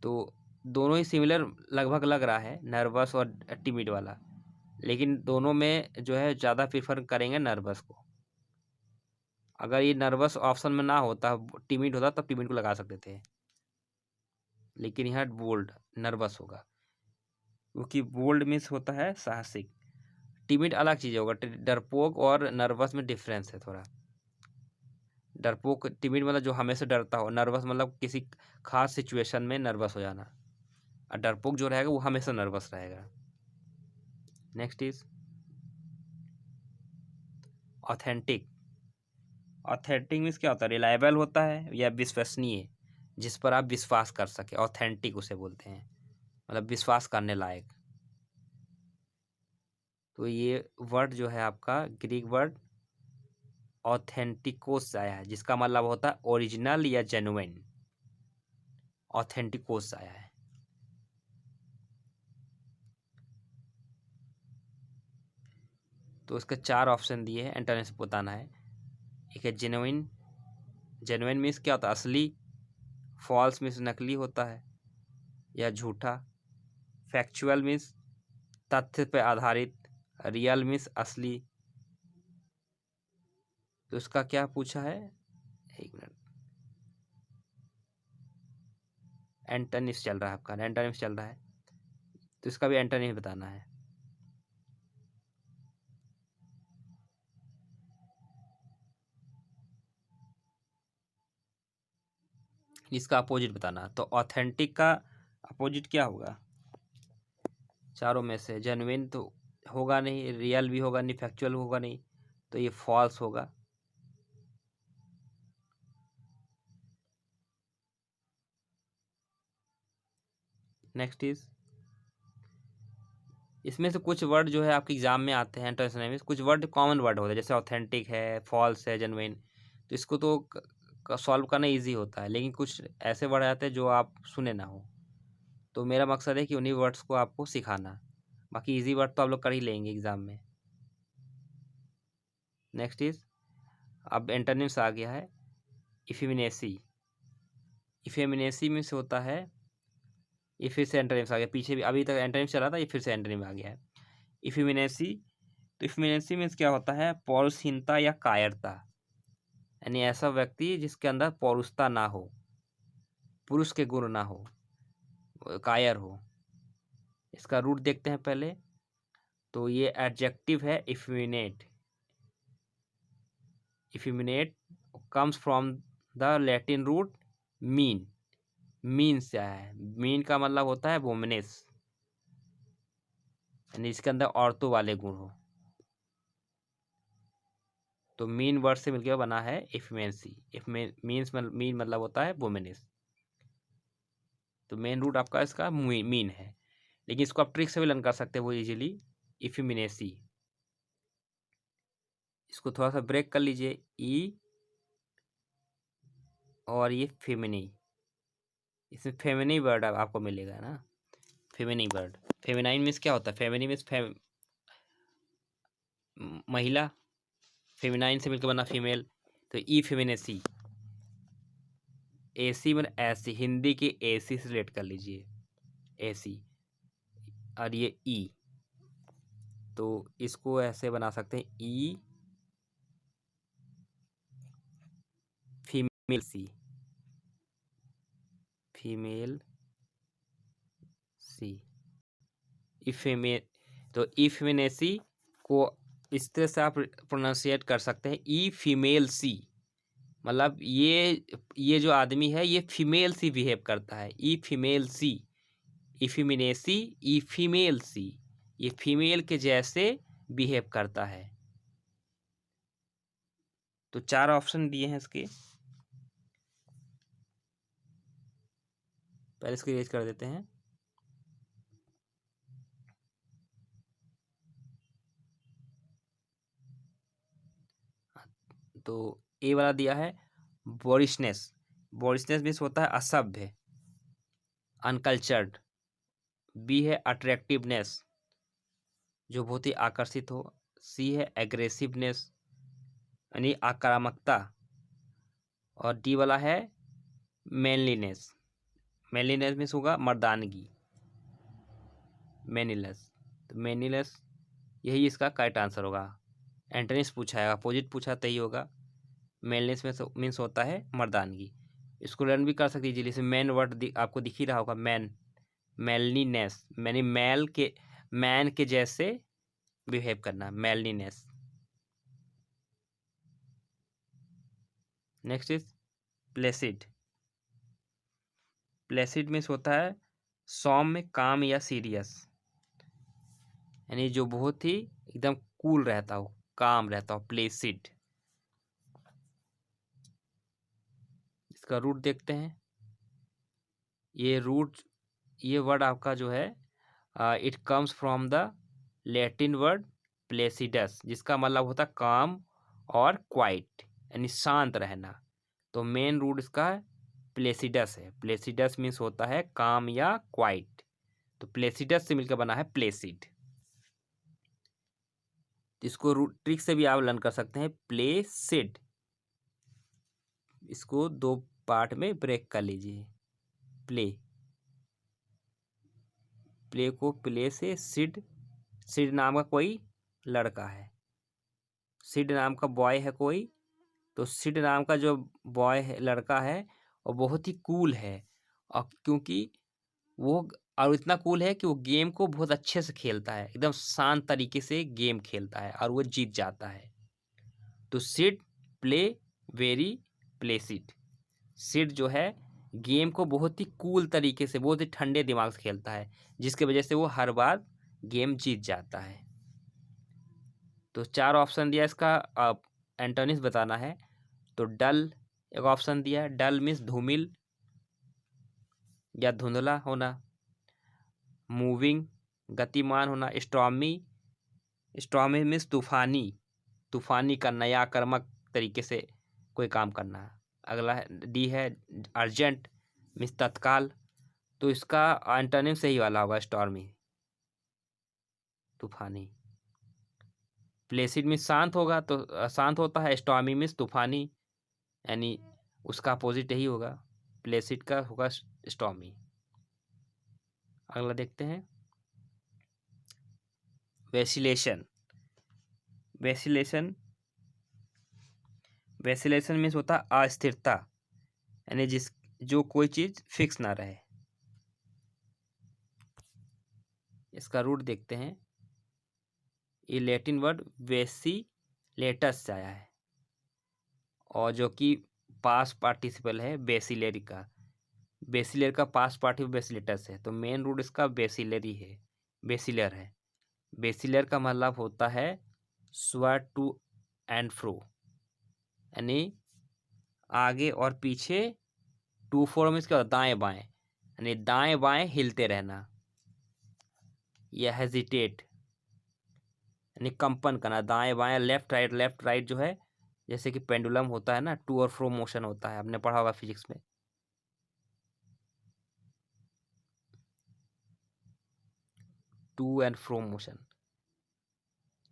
तो दोनों ही सिमिलर लगभग लग रहा है, नर्वस और टिमिड वाला। लेकिन दोनों में जो है ज़्यादा प्रीफर करेंगे नर्वस को। अगर ये नर्वस ऑप्शन में ना होता, टिमिड होता, तब टिमिड को लगा सकते थे। लेकिन यहाँ बोल्ड नर्वस होगा, क्योंकि बोल्ड मीन्स होता है साहसिक। टिमिड अलग चीज़ होगा, डरपोक और नर्वस में डिफरेंस है थोड़ा। डरपोक, टिमिड मतलब जो हमेशा डरता हो, नर्वस मतलब किसी खास सिचुएशन में नर्वस हो जाना। और डरपोक जो रहेगा वो हमेशा नर्वस रहेगा। Next is authentic. Authentic means क्या होता है? रिलायबल होता है या विश्वसनीय, जिस पर आप विश्वास कर सके, ऑथेंटिक उसे बोलते हैं, मतलब विश्वास करने लायक। तो ये वर्ड जो है आपका ग्रीक वर्ड ऑथेंटिकोस से आया है, जिसका मतलब होता है ओरिजिनल या जेन्युइन। ऑथेंटिकोस से आया है। तो इसके 4 ऑप्शन दिए हैं, एंटोनिम्स बताना है। एक है जेन्युइन। जेन्युइन मीन्स क्या होता है? असली। फॉल्स मीन्स नकली होता है या झूठा। फैक्चुअल मीन्स तथ्य पर आधारित। रियल मीन्स असली। तो इसका क्या पूछा है? एक मिनट, एंटोनिम्स चल रहा है आपका, एंटोनिम्स चल रहा है, तो इसका भी एंटोनिम्स बताना है। इसका अपोजिट बताना। तो ऑथेंटिक का अपोजिट क्या होगा? चारों में से जेन्युइन तो होगा नहीं, रियल भी होगा नहीं, फैक्चुअल होगा नहीं, तो ये फॉल्स होगा। नेक्स्ट इज, इसमें से कुछ वर्ड जो है आपके एग्जाम में आते हैं एंटोनिम्स में, कुछ वर्ड कॉमन वर्ड होते हैं, जैसे ऑथेंटिक है, फॉल्स है, जेन्युइन। तो इसको तो सॉल्व करना इजी होता है, लेकिन कुछ ऐसे वर्ड आते हैं जो आप सुने ना हो। तो मेरा मकसद है कि उन्हीं वर्ड्स को आपको सिखाना। बाकी इजी वर्ड तो आप लोग कर ही लेंगे एग्जाम में। नेक्स्ट इज, अब एंटोनिम्स आ गया है। इफेमिनेसी। इफेमिनेसी में से होता है, ये फिर से एंटोनिम्स आ गया, पीछे भी अभी तक एंटोनिम्स चला था, ये फिर से एंटोनिम आ गया है इफेमिनेसी। तो इफेमिनेसी मीन्स क्या होता है? पौरुषहीनता या कायरता, यानी ऐसा व्यक्ति जिसके अंदर पौरुषता ना हो, पुरुष के गुण ना हो, कायर हो। इसका रूट देखते हैं पहले। तो ये एडजेक्टिव है effeminate. Effeminate comes from the Latin root mean. Mean से आया है। मीन का मतलब होता है वोमनेस, यानी इसके अंदर औरतों वाले गुण हो। तो मीन वर्ड से मिलकर बना है इफेमेंसी। मीन मतलब होता है वुमेनिस। तो मेन रूट आपका इसका मीन है, लेकिन इसको आप ट्रिक से भी लर्न कर सकते हैं वो इजीली, इफिमिनेसी। इसको थोड़ा सा ब्रेक कर लीजिए, ई और ये फेमिनी, इसमें फेमिनी वर्ड आपको मिलेगा ना, फेमिनी वर्ड। फेमिनाइन मीन्स क्या होता है, फेमिनी मीन्स महिला, फेमिनाइन से मिलकर बना फीमेल, तो ई फेमिनेसी। एसी में ऐसी, हिंदी की एसी से रिलेट कर लीजिए, एसी, और ये ई, तो इसको ऐसे बना सकते हैं, ई फीमेल सी, फीमेल सी, इफेमे, तो इफेमिनेसी को इस तरह से आप प्रोनाउंसिएट कर सकते हैं, ई फीमेल सी, मतलब ये जो आदमी है ये फीमेल सी बिहेव करता है, ई फीमेल सी, इफिमिनेसी, ई फीमेल सी, ये फीमेल के जैसे बिहेव करता है। तो 4 ऑप्शन दिए हैं इसके, पहले इसको इरेज कर देते हैं। तो ए वाला दिया है बोरिशनेस, बोरिशनेस मीन्स होता है असभ्य, अनकल्चर्ड। बी है अट्रैक्टिवनेस, जो बहुत ही आकर्षित हो। सी है एग्रेसिवनेस, यानी आक्रामकता। और डी वाला है मैनलीनेस, मैनलीनेस मीन्स होगा मर्दानगी, मैनीलेस। तो मैनीलेस यही इसका करेक्ट आंसर होगा। एंटोनिम्स पूछा है, अपोजिट पूछा तो यही होगा। मेलनेस में मीन्स होता है मर्दानगी। इसको लर्न भी कर सकती है इजीली, मैन वर्ड आपको दिख ही रहा होगा, मैन, मैनलीनेस, मैंने मैल के, मैन के जैसे बिहेव करना, manliness. Next is Placid, Placid means होता है सौम्य, काम या सीरियस, यानी जो बहुत ही एकदम कूल रहता हो, काम रहता हो, प्लेसिड। इसका रूट देखते हैं। ये रूट, ये वर्ड आपका जो है, it comes from the Latin word placidus, जिसका मतलब होता है काम और क्वाइट, यानी शांत रहना। तो मेन रूट इसका प्लेसिडस है, प्लेसिडस मीन्स होता है काम या क्वाइट, तो प्लेसिडस से मिलकर बना है प्लेसिड। इसको रूट ट्रिक से भी आप लर्न कर सकते हैं, प्लेसिड। इसको 2 पार्ट में ब्रेक कर लीजिए, प्ले, प्ले को प्ले से सिड, सिड नाम का कोई लड़का है, सिड नाम का बॉय है कोई, तो सिड नाम का जो बॉय है, लड़का है, वो बहुत ही कूल है, और क्योंकि वो, और इतना कूल है कि वो गेम को बहुत अच्छे से खेलता है, एकदम शांत तरीके से गेम खेलता है और वो जीत जाता है। तो Sid play very placid, Sid जो है गेम को बहुत ही कूल तरीके से, बहुत ही ठंडे दिमाग से खेलता है, जिसकी वजह से वो हर बार गेम जीत जाता है। तो 4 ऑप्शन दिया, इसका एंटोनिम्स बताना है। तो डल एक ऑप्शन दिया है, डल मीन्स धूमिल या धुंधला होना। मूविंग गतिमान होना। स्टॉर्मी, स्टॉर्मी मीन्स तूफानी, तूफानी करना या आक्रामक तरीके से कोई काम करना। अगला है डी है अर्जेंट मीन्स तत्काल, तो इसका एंटोनिम सही वाला होगा स्टॉर्मी, तूफानी। प्लेसिड मीन्स शांत होगा, तो शांत होता है, स्टॉर्मी मीन्स तूफानी, यानी उसका अपोजिट यही होगा, प्लेसिड का होगा स्टॉर्मी। अगला देखते हैं वैसिलेशन, वैसिलेशन, वैसिलेशन मीन्स होता है अस्थिरता, यानी जो कोई चीज फिक्स ना रहे। इसका रूट देखते हैं। ये लैटिन वर्ड वेसिलेटस से आया है, और जो कि पास्ट पार्टिसिपल है बेसिलेरी का, बेसिलर का पास्ट पार्टिसिपल बेसिलेटस है, तो मेन रूट इसका बेसिलरी है, बेसिलर है। बेसिलर का मतलब होता है स्वर टू एंड फ्रो, यानी आगे और पीछे, टू फोर मीन्स क्या होता है, दाएं बाएं, यानी दाएं बाएं हिलते रहना, या हेजिटेट यानी कंपन करना, दाएं बाएं लेफ्ट राइट जो है, जैसे कि पेंडुलम होता है ना, टू और फ्रो मोशन होता है, आपने पढ़ा होगा फिजिक्स में। टू एंड फ्रो मोशन,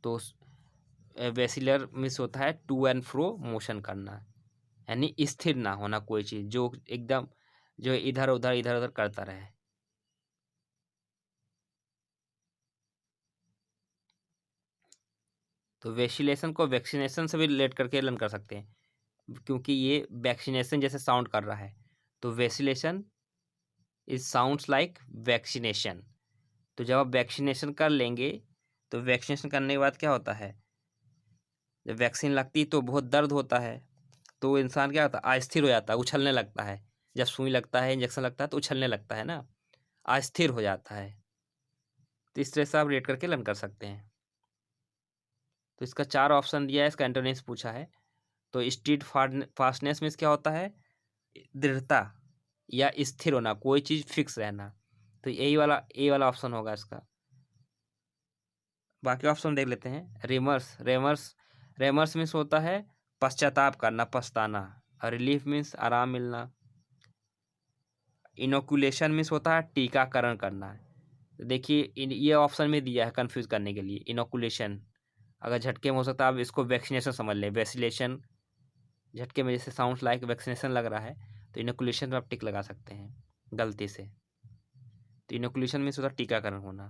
तो वेसिलर मिस होता है टू एंड फ्रो मोशन करना, यानी स्थिर ना होना कोई चीज, जो एकदम जो इधर उधर करता रहे। तो वैक्सीनेशन को वैक्सीनेशन से भी रिलेट करके लर्न कर सकते हैं, क्योंकि ये वैक्सीनेशन जैसे साउंड कर रहा है, तो vaccination is sounds like vaccination. तो जब आप वैक्सीनेशन कर लेंगे, तो वैक्सीनेशन करने के बाद क्या होता है, जब वैक्सीन लगती है तो बहुत दर्द होता है, तो इंसान क्या होता है, अस्थिर हो जाता है, उछलने लगता है। जब सुई लगता है, इंजेक्शन लगता है, तो उछलने लगता है ना, अस्थिर हो जाता है। तो इस तरह से आप रेट करके लर्न कर सकते हैं। तो इसका 4 ऑप्शन दिया है, इसका एंटोनिम्स पूछा है। तो स्ट्रीट फास्टनेस में क्या होता है, दृढ़ता या स्थिर होना, कोई चीज फिक्स रहना। तो यही वाला ए वाला ऑप्शन होगा इसका। बाकी ऑप्शन देख लेते हैं। रेमर्स मीन्स होता है पश्चाताप करना, पछताना। रिलीफ मीन्स आराम मिलना। इनोकुलेशन मीन्स होता है टीकाकरण करना। देखिए ये ऑप्शन में दिया है कंफ्यूज करने के लिए। इनोकुलेशन अगर झटके में हो सकता है, आप इसको वैक्सीनेशन समझ लें। वैक्सीनेशन झटके में जैसे साउंड लाइक वैक्सीनेशन लग रहा है, तो इनोकुलेशन पर आप टिक लगा सकते हैं गलती से। तो इनोकुलेशन मीन्स होता है टीकाकरण होना।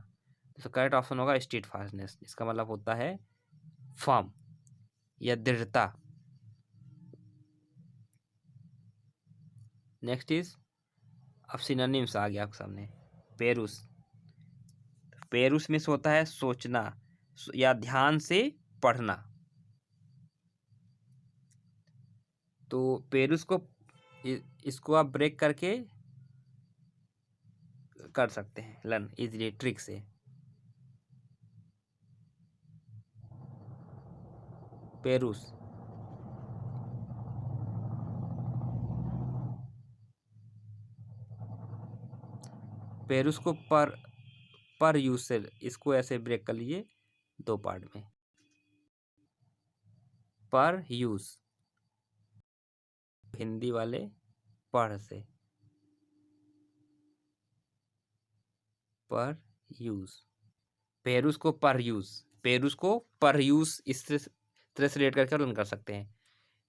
तो करेक्ट ऑप्शन होगा स्ट्रीट फास्टनेस, इसका मतलब होता है फर्म या दृढ़ता। नेक्स्ट इज, अब सिनोनिम्स आ गया आपके सामने। पेरुस, पेरुस मीन्स होता है सोचना या ध्यान से पढ़ना। तो पेरुस को इसको आप ब्रेक करके कर सकते हैं लर्न इजीली ट्रिक से। पेरुस, पेरुस को पर यूज से इसको ऐसे ब्रेक कर लीजिए 2 पार्ट में। पर यूज, हिंदी वाले पढ़ से, पर यूज। पेरुस को पर यूज, पेरुस को पर यूज इस तरह से रेट करके रन कर सकते हैं।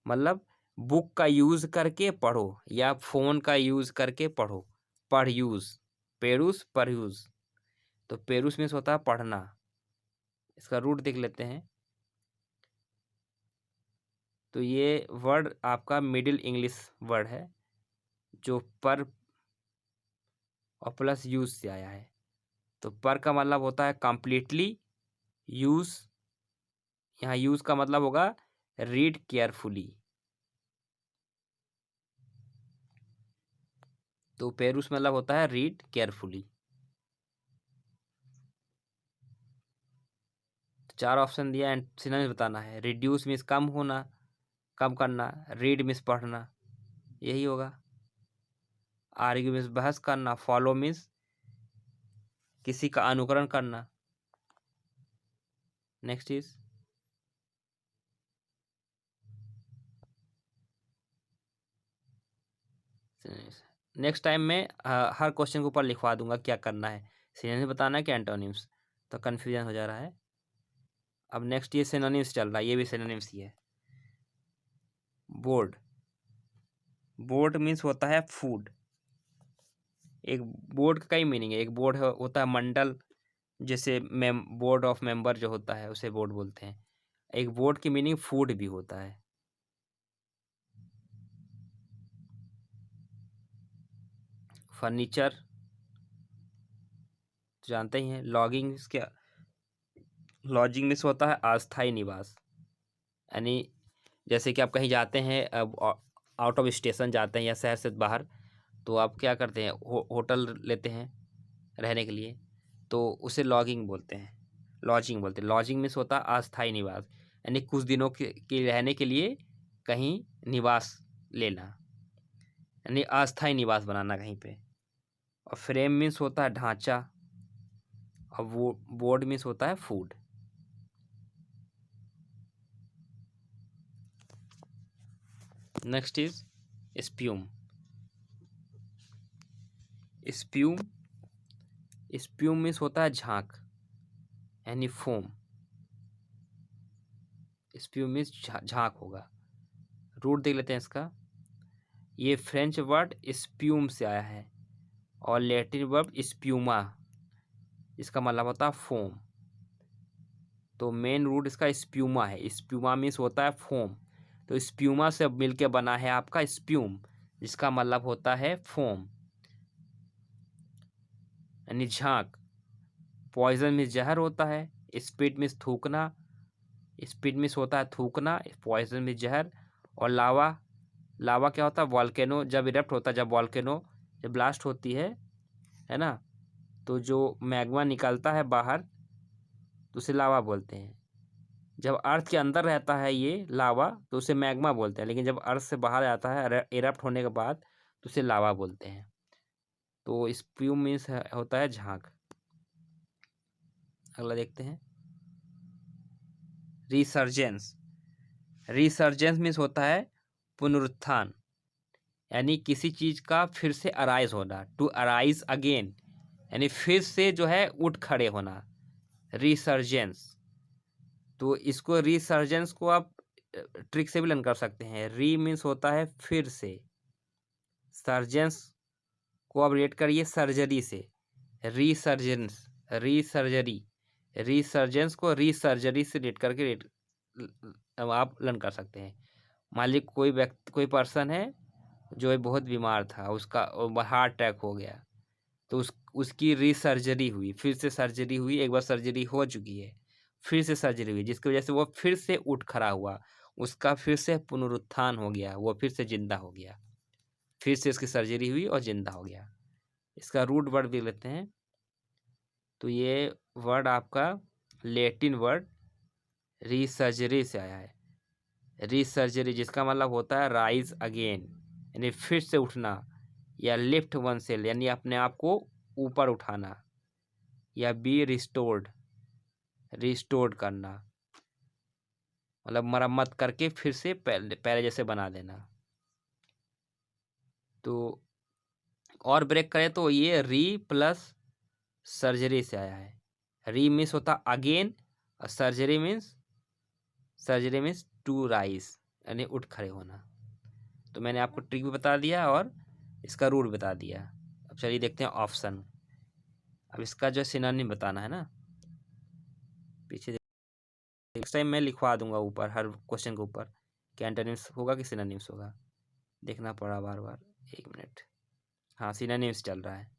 मतलब बुक का यूज करके पढ़ो या फोन का यूज करके पढ़ो, पर यूज। पेरुस पर यूज, तो पेरुस मीन्स होता है पढ़ना। इसका रूट देख लेते हैं। तो ये वर्ड आपका मिडिल इंग्लिश वर्ड है, जो पर और प्लस यूज से आया है। तो पर का मतलब होता है कंप्लीटली, यूज, यहाँ यूज का मतलब होगा रीड केयरफुली। तो पेरुस मतलब होता है रीड केयरफुली। 4 ऑप्शन दिया एंड सिनोनिम्स बताना है। रिड्यूस मीन्स कम होना, कम करना। रीड मीन्स पढ़ना, यही होगा। आर्ग्यू मीन्स बहस करना। फॉलो मीन्स किसी का अनुकरण करना। नेक्स्ट इज, नेक्स्ट टाइम में हर क्वेश्चन के ऊपर लिखवा दूंगा क्या करना है, सिनोनिम्स बताना है कि एंटोनिम्स, तो कन्फ्यूजन हो जा रहा है। अब नेक्स्ट ये सिनोनिम्स चल रहा है, ये भी सिनोनिम्स ही है। बोर्ड, बोर्ड मीन्स होता है फूड। एक बोर्ड का कई मीनिंग है। एक बोर्ड होता है मंडल, जैसे बोर्ड ऑफ मेंबर जो होता है उसे बोर्ड बोलते हैं। एक बोर्ड की मीनिंग फूड भी होता है। फर्नीचर जानते ही हैं। लॉगिंग क्या, लॉजिंग में से होता है अस्थायी निवास। यानी जैसे कि आप कहीं जाते हैं, आउट ऑफ स्टेशन जाते हैं या शहर से बाहर, तो आप क्या करते हैं, होटल लेते हैं रहने के लिए, तो उसे लॉजिंग बोलते हैं। लॉजिंग में से होता है अस्थायी निवास, यानी कुछ दिनों के रहने के लिए कहीं निवास लेना, यानी अस्थायी निवास बनाना कहीं पे। और फ्रेम मीन्स होता है ढांचा, और वो बोर्ड मीन्स होता है food. Next is spume. Spume spume means होता है झाग यानी फोम। स्प्यूम मीन्स झाग होगा। रूट देख लेते हैं इसका। ये फ्रेंच वर्ड स्प्यूम से आया है और लैटिन वर्ब स्प्यूमा, इसका मतलब होता है फोम। तो मेन रूट इसका स्प्यूमा है। स्प्यूमा मीन्स होता है फोम, तो स्प्यूमा से मिलके बना है आपका स्प्यूम, जिसका मतलब होता है फोम यानी झाग। पॉइजन मीन्स जहर होता है। स्पिट मीन्स थूकना, स्पिट मीन्स होता है थूकना, पॉइजन मीन्स जहर। और लावा, लावा क्या होता है? वॉल्केनो जब इरप्ट होता है, जब वॉल्केनो जब ब्लास्ट होती है ना, तो जो मैग्मा निकलता है बाहर तो उसे लावा बोलते हैं। जब अर्थ के अंदर रहता है ये लावा तो उसे मैग्मा बोलते हैं, लेकिन जब अर्थ से बाहर आता है इरप्ट होने के बाद तो उसे लावा बोलते हैं। तो स्प्यूम मीन्स होता है झाग। अगला देखते हैं रिसर्जेंस। रिसर्जेंस मीन्स होता है पुनरुत्थान, यानी किसी चीज का फिर से अराइज होना, टू अराइज अगेन, यानी फिर से जो है उठ खड़े होना, रिसर्जेंस। तो इसको रिसर्जेंस को आप ट्रिक से भी लर्न कर सकते हैं। री मीन्स होता है फिर से, सर्जेंस को आप रेट करिए सर्जरी से, रिसर्जेंस, रीसर्जरी, रिसर्जेंस को रीसर्जरी से रेट करके रेट आप लर्न कर सकते हैं। मान लीजिए कोई व्यक्ति, कोई पर्सन है जो बहुत बीमार था, उसका हार्ट अटैक हो गया, तो उसकी रीसर्जरी हुई, फिर से सर्जरी हुई। एक बार सर्जरी हो चुकी है, फिर से सर्जरी हुई, जिसकी वजह से वो फिर से उठ खड़ा हुआ, उसका फिर से पुनरुत्थान हो गया, वो फिर से जिंदा हो गया, फिर से इसकी सर्जरी हुई और जिंदा हो गया। इसका रूट वर्ड देख लेते हैं। तो ये वर्ड आपका लैटिन वर्ड रीसर्जरी से आया है। रीसर्जरी जिसका मतलब होता है राइज अगेन, यानी फिर से उठना, या लिफ्ट वन सेल यानी अपने आप को ऊपर उठाना, या बी रिस्टोर्ड, रिस्टोर्ड करना, मतलब मरम्मत करके फिर से पहले पहले जैसे बना देना। तो और ब्रेक करें तो ये री प्लस सर्जरी से आया है। री मीन्स होता अगेन, और सर्जरी मीन्स टू राइज यानी उठ खड़े होना। तो मैंने आपको ट्रिक भी बता दिया और इसका रूट बता दिया। अब चलिए देखते हैं ऑप्शन। अब इसका जो सिनोनिम बताना है ना, पीछे नेक्स्ट टाइम मैं लिखवा दूंगा ऊपर हर क्वेश्चन के ऊपर कि एंटोनिम्स होगा कि सिनोनिम्स होगा, देखना पड़ा बार बार। एक मिनट, हाँ सिनोनिम्स चल रहा है।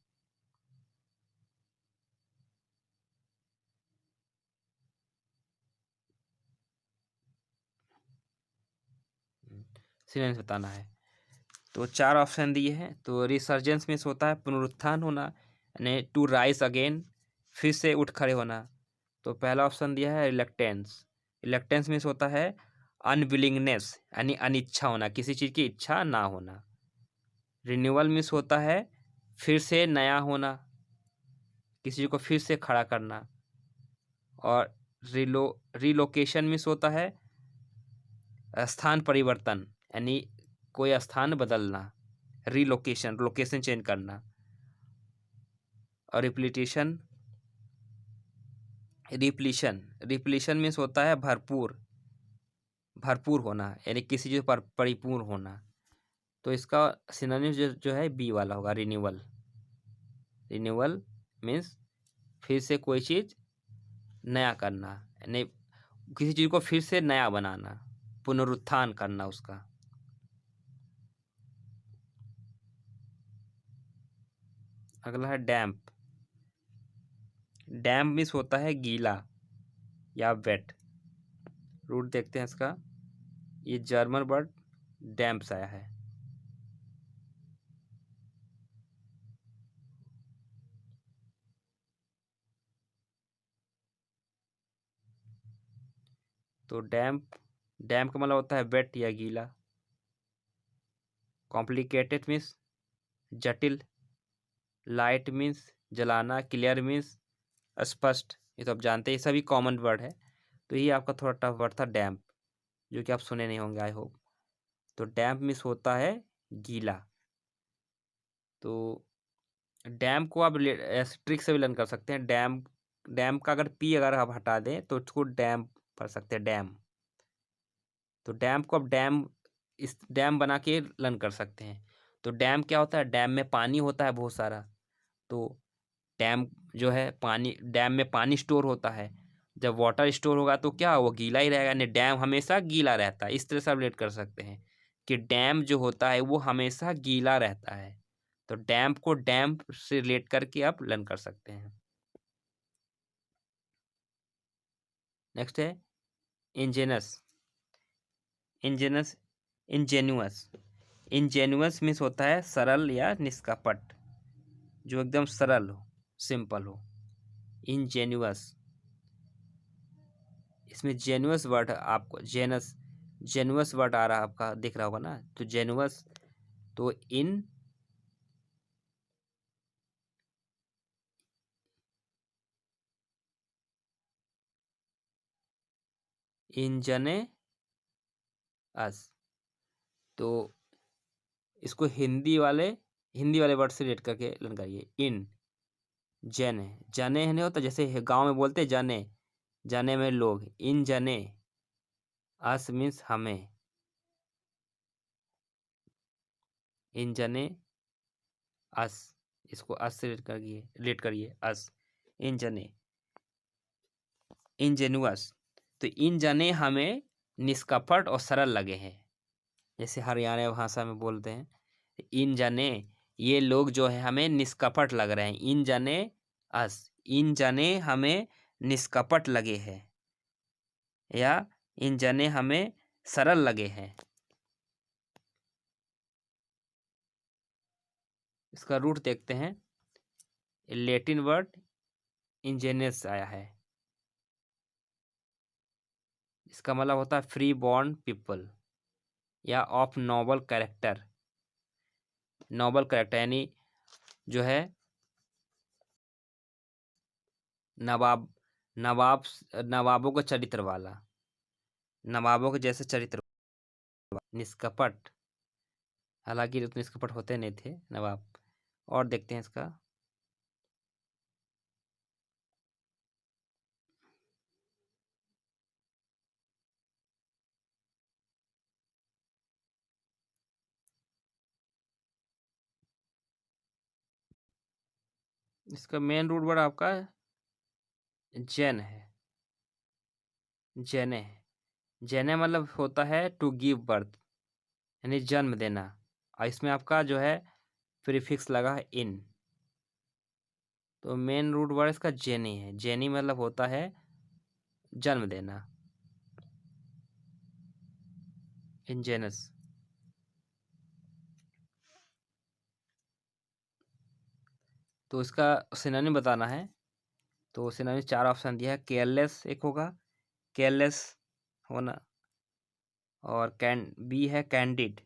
सिनोनिम्स बताना है। तो 4 ऑप्शन दिए हैं। तो रिसर्जेंस मीन्स होता है पुनरुत्थान होना, यानी टू राइज अगेन, फिर से उठ खड़े होना। तो पहला ऑप्शन दिया है रिलक्टेंस। रिलक्टेंस मीन्स होता है अनविलिंगनेस, यानी अनिच्छा होना, किसी चीज़ की इच्छा ना होना। रिन्यूअल मीन्स होता है फिर से नया होना, किसी चीज़ को फिर से खड़ा करना। और रिलोकेशन मीन्स होता है स्थान परिवर्तन, यानी कोई स्थान बदलना, रिलोकेशन, लोकेशन चेंज करना। और रिप्लिटेशन, रिप्लीशन मीन्स होता है भरपूर, भरपूर होना, यानी किसी चीज़ पर परिपूर्ण होना। तो इसका सिनोनिम जो है बी वाला होगा, रिन्यूअल। रिन्यूअल मीन्स फिर से कोई चीज़ नया करना, यानी किसी चीज़ को फिर से नया बनाना, पुनरुत्थान करना उसका। अगला है डैम्प। डैम्प मीन्स होता है गीला या वेट। रूट देखते हैं इसका। ये जर्मन वर्ड डैम्प से आया है। तो डैम्प, डैम्प का मतलब होता है वेट या गीला। कॉम्प्लिकेटेड मीन्स जटिल, लाइट मीन्स जलाना, क्लियर मीन्स स्पष्ट, ये तो आप जानते हैं, ये सभी कॉमन वर्ड है। तो ये आपका थोड़ा टफ वर्ड था डैम्प, जो कि आप सुने नहीं होंगे आई होप। तो डैम्प मीन्स होता है गीला। तो डैम्प को आप ट्रिक से भी लर्न कर सकते हैं। डैम्प, डैम्प का अगर पी अगर आप हटा दें तो उसको डैम्प पढ़ सकते हैं, डैम। तो डैम को अब डैम, इस डैम बना के लर्न कर सकते हैं। तो डैम क्या होता है, डैम में पानी होता है बहुत सारा। तो डैम जो है पानी, डैम में पानी स्टोर होता है। जब वाटर स्टोर होगा तो क्या वो गीला ही रहेगा, यानी डैम हमेशा गीला रहता है। इस तरह से आप रिलेट कर सकते हैं कि डैम जो होता है वो हमेशा गीला रहता है। तो डैम को डैम से रिलेट करके आप लर्न कर सकते हैं। नेक्स्ट है इंजेनस। इंजेनस, इंजेन्युअस। इंजेन्युअस मीन्स होता है सरल या निष्कपट, जो एकदम सरल हो, सिंपल हो। इंजेन्युअस, इसमें जेन्युअस वर्ड आपको जेनस, जेन्युअस वर्ड आ रहा है आपका, दिख रहा होगा ना। तो जेन्युअस, तो इंजने अस। तो इसको हिंदी वाले वर्ड से रिलेट करके लर्न करिए। इन जने, जने नहीं होता, जैसे गांव में बोलते जने, जने में लोग, इन जने। अस मीन्स हमें, इन जने अस, इसको अस से रिलेट करिए अस। इन जने, इंजेनुअस। तो इन जने हमें निष्कपट और सरल लगे हैं, जैसे हरियाणा भाषा में बोलते हैं। इन जने, ये लोग जो है हमें निष्कपट लग रहे हैं। इन जने अस, इन जने हमें निष्कपट लगे हैं, या इन जने हमें सरल लगे हैं। इसका रूट देखते हैं। लैटिन वर्ड इंजेनियस आया है। इसका मतलब होता है फ्री बॉर्न पीपल, या of noble character. Noble character यानी जो है नवाब, नवाब, नवाबों का चरित्र वाला, नवाबों के जैसे चरित्र, निष्कपट। हालांकि उतने निष्कपट होते नहीं थे नवाब। और देखते हैं इसका। इसका मेन रूट वर्ड आपका जैन है, जैने है। जैने मतलब होता है टू गिव बर्थ, यानी जन्म देना। और इसमें आपका जो है प्रीफिक्स लगा है इन। तो मेन रूट वर्ड इसका जेनी है। जेनी मतलब होता है जन्म देना, इंजेनस। तो इसका सिनोनिम बताना है। तो सिनोनिम 4 ऑप्शन दिया है। केयरलेस एक होगा, केयरलेस होना। और बी है कैंडिड।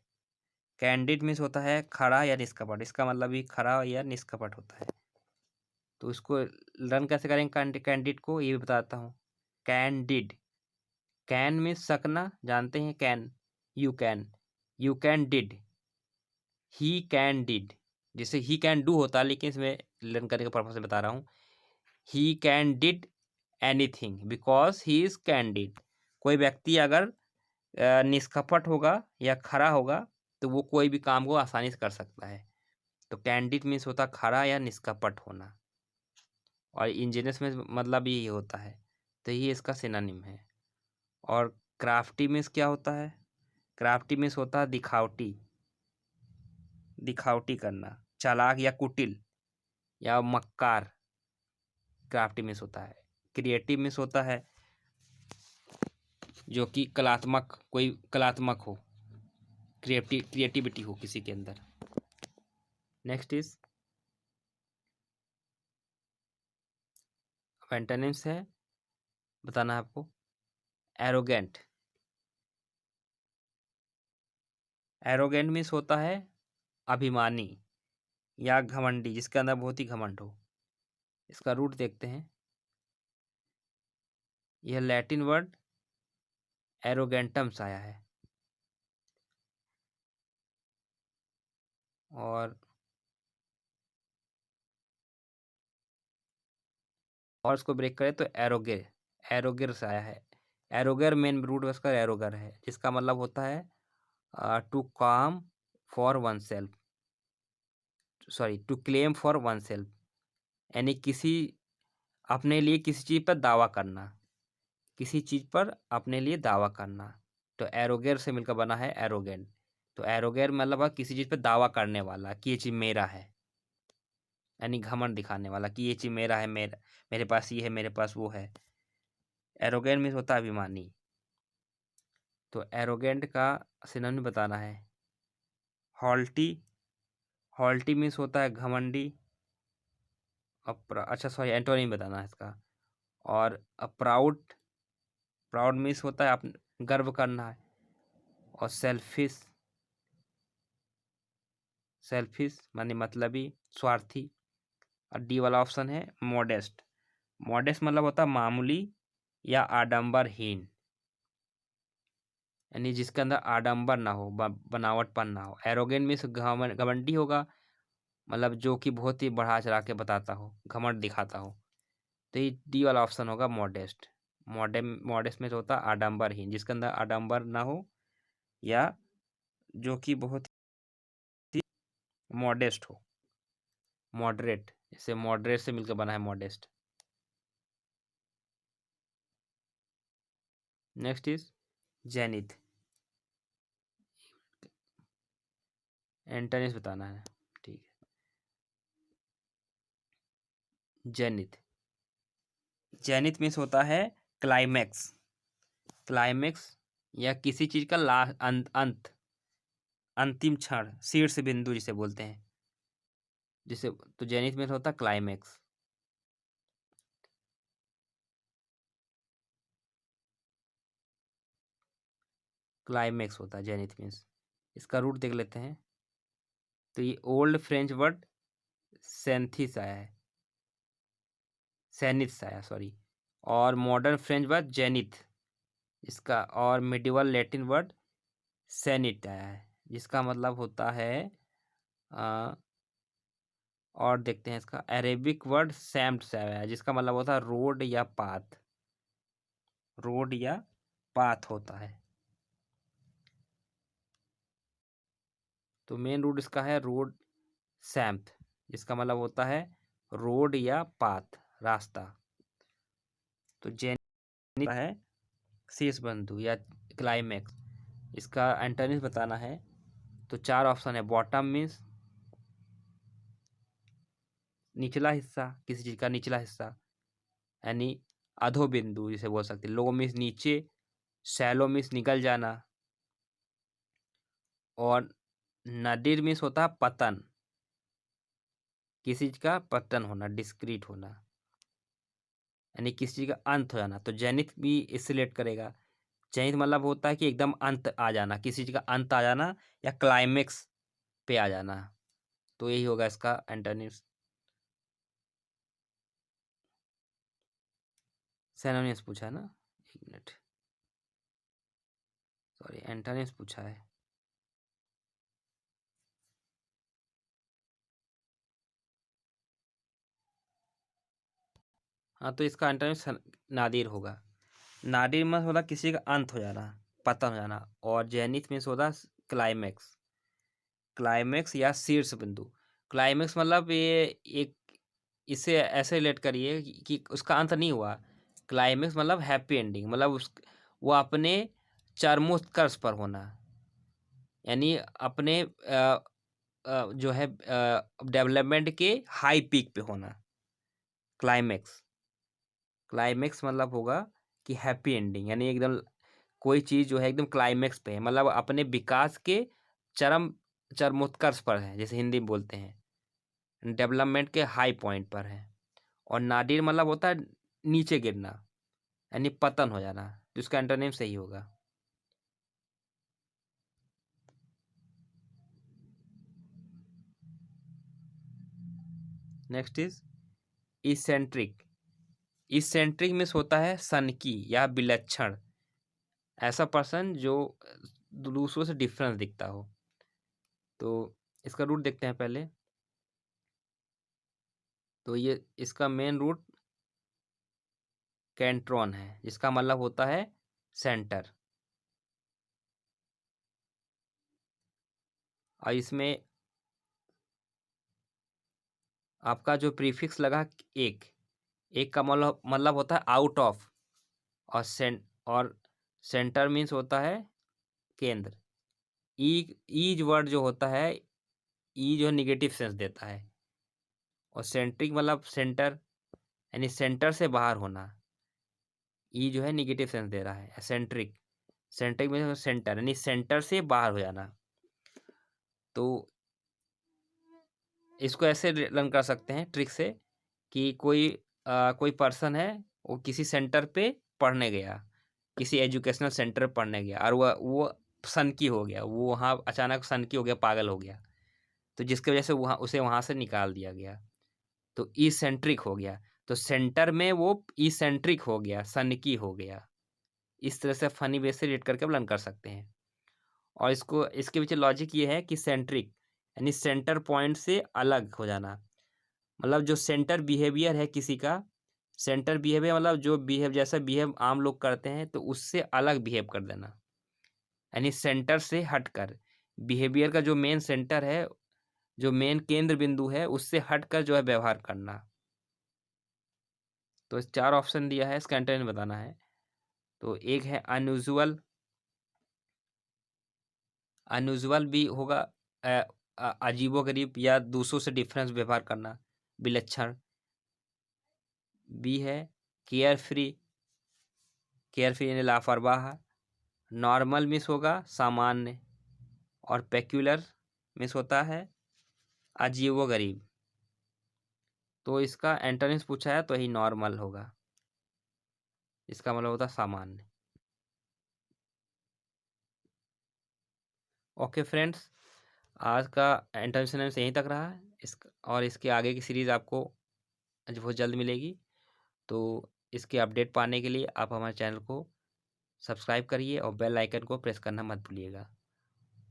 कैंडिड मीन्स होता है खड़ा या निष्कपट, इसका मतलब भी खड़ा या निष्कपट होता है। तो इसको लर्न कैसे करेंगे कैंडिड को, ये भी बताता हूँ। कैंडिड, कैन मीन्स सकना, जानते हैं can, you can, you can did, he can did. जैसे ही कैन डू होता है, लेकिन इसमें लर्न करने के पर्पज से बता रहा हूँ। He can did anything because he is candid. कोई व्यक्ति अगर निष्कपट होगा या खरा होगा तो वो कोई भी काम को आसानी से कर सकता है। तो कैंडिड मीन्स होता है खरा या निष्कपट होना। और इंजीनियस में मतलब यही होता है। तो ये इसका सिनोनिम है। और क्राफ्टी मीन्स क्या होता है, क्राफ्टी मीन्स होता है दिखावटी, दिखावटी करना, चालाक या कुटिल या मक्कार, क्राफ्टी मीन्स होता है। क्रिएटिव मीन्स होता है जो कि कलात्मक, कोई कलात्मक हो, क्रिएटिविटी हो किसी के अंदर। नेक्स्ट इज एंटोनिम्स है, बताना है आपको। एरोगेंट, एरोगेंट मीन्स होता है अभिमानी, या घमंडी, जिसके अंदर बहुत ही घमंड हो। इसका रूट देखते हैं। यह लैटिन वर्ड एरोगेंटम से आया है। और इसको ब्रेक करें तो एरोगे, एरोगर से आया है। एरोगर मेन रूट उसका एरोगर है, जिसका मतलब होता है to come for oneself, sorry to claim for oneself, यानी किसी अपने लिए किसी चीज़ पर दावा करना, किसी चीज़ पर अपने लिए दावा करना। तो एरोगेर से मिलकर बना है एरोगेंट। तो एरोगेर मतलब है किसी चीज़ पर दावा करने वाला कि ये चीज़ मेरा है, यानी घमंड दिखाने वाला कि ये चीज़ मेरा है, मेरे पास ये है, मेरे पास वो है। एरोगेंट मीन्स होता है अभिमानी। तो एरोगेंट का सिनोनिम बताना है। हॉल्टी, हॉल्टी मीन्स होता है घमंडी। अच्छा सॉरी, एंटोनिम बताना है इसका। और प्राउड, प्राउड मीन्स होता है अपने गर्व करना है। और सेल्फिश, सेल्फिश माने मतलबी, स्वार्थी। और डी वाला ऑप्शन है मॉडेस्ट। मॉडेस्ट मतलब होता है मामूली या आडंबरहीन, यानी जिसके अंदर आडंबर ना हो, बनावटपन ना हो। एरोगेंट मीन्स घमंडी होगा, मतलब जो कि बहुत ही बढ़ा चढ़ा के बताता हो, घमंड दिखाता हो। तो ये डी वाला ऑप्शन होगा मॉडेस्ट। मॉडेस्ट में जो होता है आडंबरहीन, जिसके अंदर आडंबर ना हो या जो कि बहुत ही मॉडेस्ट हो, मॉडरेट। जैसे मॉडरेट से मिलकर बना है modest. Next is zenith. Antonyms बताना है, ठीक है। जेनिथ, जेनिथ मीन्स होता है क्लाइमैक्स, क्लाइमैक्स या किसी चीज का अंत, अंतिम क्षण, शीर्ष बिंदु जिसे बोलते हैं, जिसे तो जेनिथ मीन्स होता है क्लाइमैक्स। क्लाइमैक्स होता है जेनिथ मीन्स। इसका रूट देख लेते हैं। तो ये ओल्ड फ्रेंच वर्ड सेंथिस आया है, सैनिथ आया सॉरी। और मॉडर्न फ्रेंच वर्ड जेनिथ इसका, और मिडिवल लैटिन वर्ड सेनिट आया है, जिसका मतलब होता है आ, और देखते हैं इसका अरेबिक वर्ड सैम्ट से आया है, जिसका मतलब होता है रोड या पाथ, रोड या पाथ होता है। तो मेन रूट इसका है रोड सैम्थ, जिसका मतलब होता है रोड या पाथ, रास्ता। तो जेनिथ है शीर्ष बिंदु या क्लाइमैक्स। इसका एंटोनिम्स बताना है। तो चार ऑप्शन है। बॉटम मीन्स निचला हिस्सा, किसी चीज का निचला हिस्सा, यानी अधो बिंदु जिसे बोल सकते हैं। लो मीन्स नीचे, शैलो मीन्स निकल जाना। और नदीर मीन्स होता है पतन, किसी चीज का पतन होना, डिस्क्रीट होना, यानी किसी चीज का अंत हो जाना। तो जेनिथ भी इससे रिलेट करेगा। जेनिथ मतलब होता है कि एकदम अंत आ जाना, किसी चीज का अंत आ जाना या क्लाइमेक्स पे आ जाना। तो यही होगा इसका एंटोनिम्स। सिनोनिम्स पूछा है ना, एक मिनट, सॉरी एंटोनिम्स पूछा है। हाँ, तो इसका एंटोनिम्स नादिर होगा। नादिर मीन्स होता किसी का अंत हो जाना, पतन हो जाना। और जेनिथ मीन्स होता क्लाइमेक्स, क्लाइमेक्स या शीर्ष बिंदु। क्लाइमेक्स मतलब ये एक, इसे ऐसे रिलेट करिए कि उसका अंत नहीं हुआ। क्लाइमेक्स मतलब हैप्पी एंडिंग, मतलब उस वो अपने चरमोत्कर्ष पर होना, यानी अपने जो है डेवलपमेंट के हाई पीक पे होना। क्लाइमेक्स, क्लाइमेक्स मतलब होगा कि हैप्पी एंडिंग, यानी एकदम कोई चीज़ जो है एकदम क्लाइमेक्स पे है, मतलब अपने विकास के चरम चरमोत्कर्ष पर है, जैसे हिंदी में बोलते हैं डेवलपमेंट के हाई पॉइंट पर है। और नादिर मतलब होता है नीचे गिरना, यानी पतन हो जाना, जिसका एंटोनिम सही होगा। Next is eccentric. Eccentric means होता है सनकी या विलक्षण, ऐसा पर्सन जो दूसरों से डिफरेंस दिखता हो। तो इसका रूट देखते हैं पहले। तो ये इसका मेन रूट कैंट्रॉन है, जिसका मतलब होता है सेंटर। और इसमें आपका जो प्रीफिक्स लगा एक, एक का मतलब होता है आउट ऑफ, और सेंटर मीन्स होता है केंद्र। ईज वर्ड जो होता है, ई जो निगेटिव सेंस देता है, और सेंट्रिक मतलब सेंटर, यानी सेंटर से बाहर होना। ई जो है निगेटिव सेंस दे रहा है। सेंट्रिक, सेंट्रिक मीन्स सेंटर, यानी सेंटर से बाहर हो जाना। तो इसको ऐसे रन कर सकते हैं ट्रिक से कि कोई पर्सन है, वो किसी सेंटर पे पढ़ने गया, किसी एजुकेशनल सेंटर पढ़ने गया, और वो सनकी हो गया, वो वहाँ अचानक सनकी हो गया, पागल हो गया, तो जिसकी वजह से उसे वहाँ से निकाल दिया गया, तो इसेंट्रिक हो गया। तो सेंटर में वो इसेंट्रिक हो गया, सनकी हो गया। इस तरह से फनी वे से रेट करके लर्न कर सकते हैं। और इसके पीछे लॉजिक ये है कि सेंट्रिक यानी सेंटर पॉइंट से अलग हो जाना, मतलब जो सेंटर बिहेवियर है किसी का, सेंटर बिहेवियर मतलब जैसा बिहेव आम लोग करते हैं, तो उससे अलग बिहेव कर देना, यानी सेंटर से हटकर। बिहेवियर का जो मेन सेंटर है, जो मेन केंद्र बिंदु है, उससे हटकर जो है व्यवहार करना। तो 4 ऑप्शन दिया है, इसका आंसर बताना है। तो एक है अनयूजुअल, अनयूजुअल भी होगा, अजीबोगरीब या दूसरों से डिफरेंस व्यवहार करना, विलक्षण। बी है केयर फ्री, केयर फ्री यानी लापरवाह। नॉर्मल मिस होगा सामान्य, और पेक्यूलर मिस होता है अजीबोगरीब। तो इसका एंटोनिम्स पूछा है, तो ही नॉर्मल होगा, इसका मतलब होता है सामान्य। ओके फ्रेंड्स, आज का एंटोनिम्स यहीं तक रहा है। और इसके आगे की सीरीज़ आपको बहुत जल्द मिलेगी। तो इसके अपडेट पाने के लिए आप हमारे चैनल को सब्सक्राइब करिए और बेल आइकन को प्रेस करना मत भूलिएगा।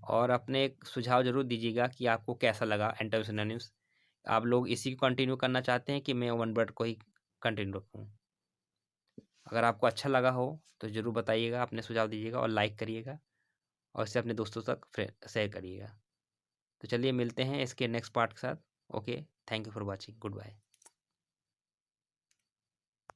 और अपने एक सुझाव ज़रूर दीजिएगा कि आपको कैसा लगा एंटोनिम्स। आप लोग इसी को कंटिन्यू करना चाहते हैं कि मैं वन वर्ड को ही कंटिन्यू रखूँ? अगर आपको अच्छा लगा हो तो ज़रूर बताइएगा, अपने सुझाव दीजिएगा और लाइक करिएगा, और इसे अपने दोस्तों तक शेयर करिएगा। तो चलिए मिलते हैं इसके नेक्स्ट पार्ट के साथ। Okay, thank you for watching, good bye.